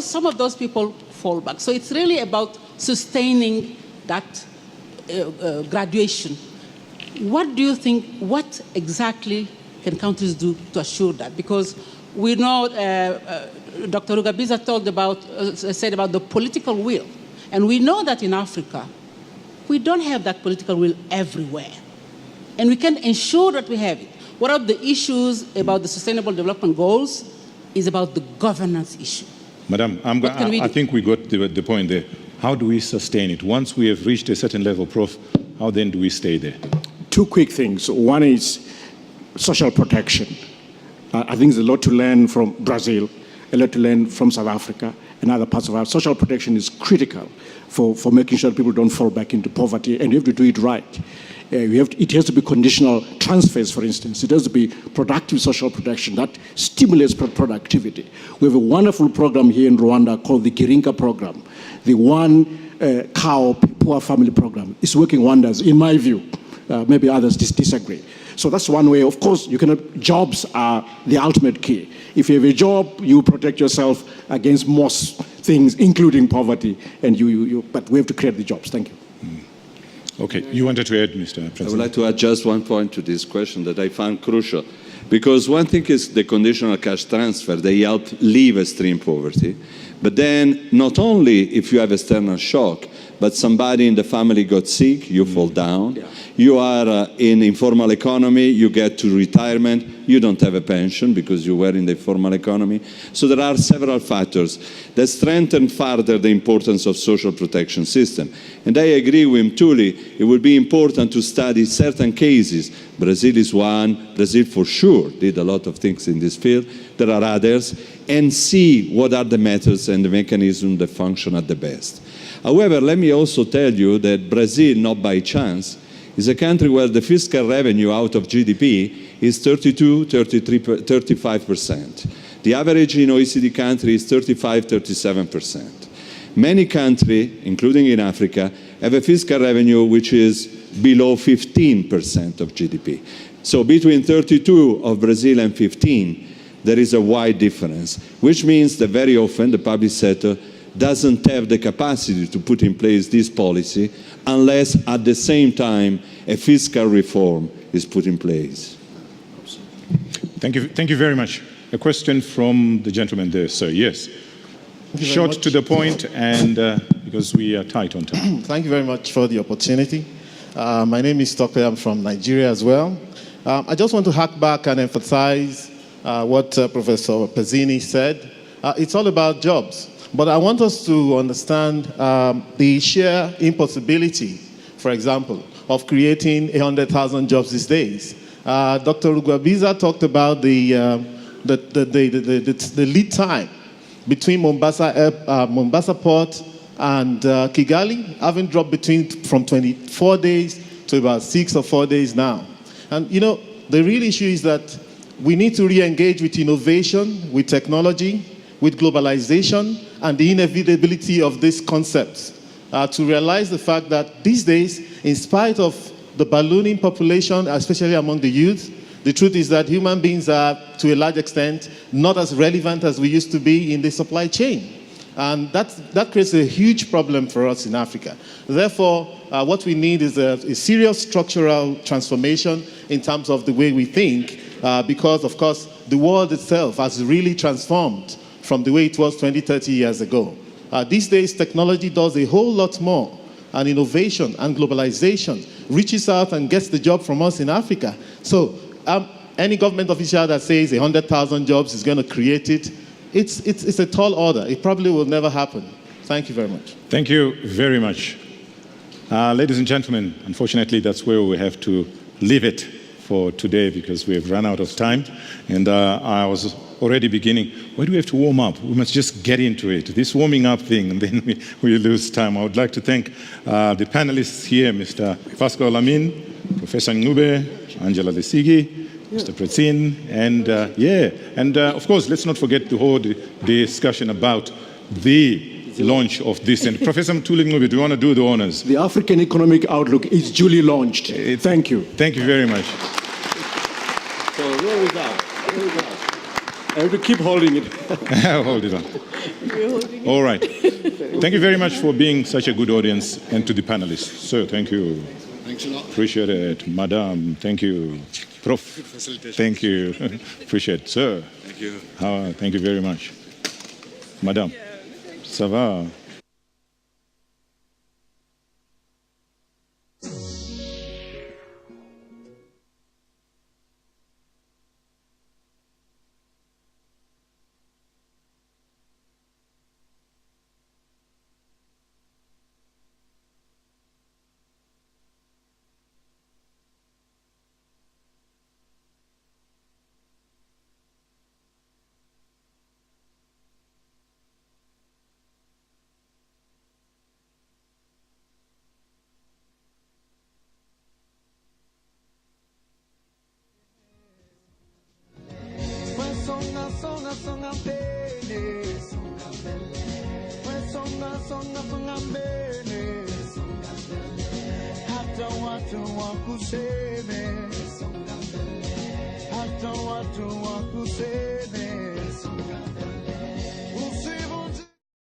some of those people fall back. So it's really about sustaining that graduation. What do you think, what exactly can countries do to assure that? Because we know Dr. Rugabiza said about the political will. And we know that in Africa, we don't have that political will everywhere. And we can ensure that we have it. One of the issues about the Sustainable Development Goals is about the governance issue. Madam, I think we got the point there. How do we sustain it? Once we have reached a certain level, Prof, how then do we stay there? Two quick things. One is social protection. I think there's a lot to learn from Brazil, a lot to learn from South Africa and other parts of our social protection is critical for making sure people don't fall back into poverty, and you have to do it right. It has to be conditional transfers, for instance. It has to be productive social protection that stimulates productivity. We have a wonderful program here in Rwanda called the Girinka program, the one cow poor family program. It's working wonders, in my view. Maybe others disagree. So that's one way. Of course, jobs are the ultimate key. If you have a job, you protect yourself against most things, including poverty. But we have to create the jobs. Thank you. Okay, you wanted to add, Mr. President? I would like to add just one point to this question that I found crucial. Because one thing is the conditional cash transfer, they help leave extreme poverty. But then not only if you have external shock, but somebody in the family got sick, you fall down. Yeah. You are in informal economy, you get to retirement, you don't have a pension because you were in the formal economy. So there are several factors that strengthen further the importance of social protection system. And I agree with Mtuli, it would be important to study certain cases. Brazil is one, Brazil for sure did a lot of things in this field. There are others, and see what are the methods and the mechanisms that function at the best. However, let me also tell you that Brazil, not by chance, is a country where the fiscal revenue out of GDP is 32, 33, 35%. The average in OECD countries is 35, 37%. Many countries, including in Africa, have a fiscal revenue which is below 15% of GDP. So between 32 of Brazil and 15, there is a wide difference, which means that very often the public sector doesn't have the capacity to put in place this policy unless at the same time a fiscal reform is put in place. Thank you very much. A question from the gentleman there, sir. Yes. Short to the point, and because we are tight on time. Thank you very much for the opportunity. My name is Tokwe. I'm from Nigeria as well. I just want to hark back and emphasize what Professor Pezzini said. It's all about jobs. But I want us to understand the sheer impossibility, for example, of creating 100,000 jobs these days. Dr. Rugabiza talked about the lead time between Mombasa Port and Kigali, having dropped from 24 days to about 6 or 4 days now. And the real issue is that we need to re-engage with innovation, with technology, with globalization, and the inevitability of these concepts to realize the fact that these days, in spite of the ballooning population, especially among the youth, the truth is that human beings are, to a large extent, not as relevant as we used to be in the supply chain. And that creates a huge problem for us in Africa. Therefore, what we need is a serious structural transformation in terms of the way we think, because, of course, the world itself has really transformed from the way it was 20, 30 years ago. These days, technology does a whole lot more, and innovation and globalization reaches out and gets the job from us in Africa. So any government official that says 100,000 jobs is going to create it, it's a tall order. It probably will never happen. Thank you very much. Thank you very much. Ladies and gentlemen, unfortunately, that's where we have to leave it for today because we have run out of time. And I was already beginning, why do we have to warm up? We must just get into it. This warming up thing, and then we lose time. I would like to thank the panelists here, Mr. Pascal Lamin, Professor Ngube, Angela Lesigi, Mr. Pretzin, and of course, let's not forget the whole discussion about the launch of this. And Professor Mtuli Ngube, do you want to do the honors? The African Economic Outlook is duly launched. Thank you. Thank you very much. So where was that? I have to keep holding it. Hold it on. All right. Thank you very much for being such a good audience, and to the panelists. Sir, thank you. Thanks a lot. Appreciate it. Madam, thank you. Prof, thank you. Appreciate it. Sir. Thank you. Thank you very much. Madam, ça va? Hata watu wakuseme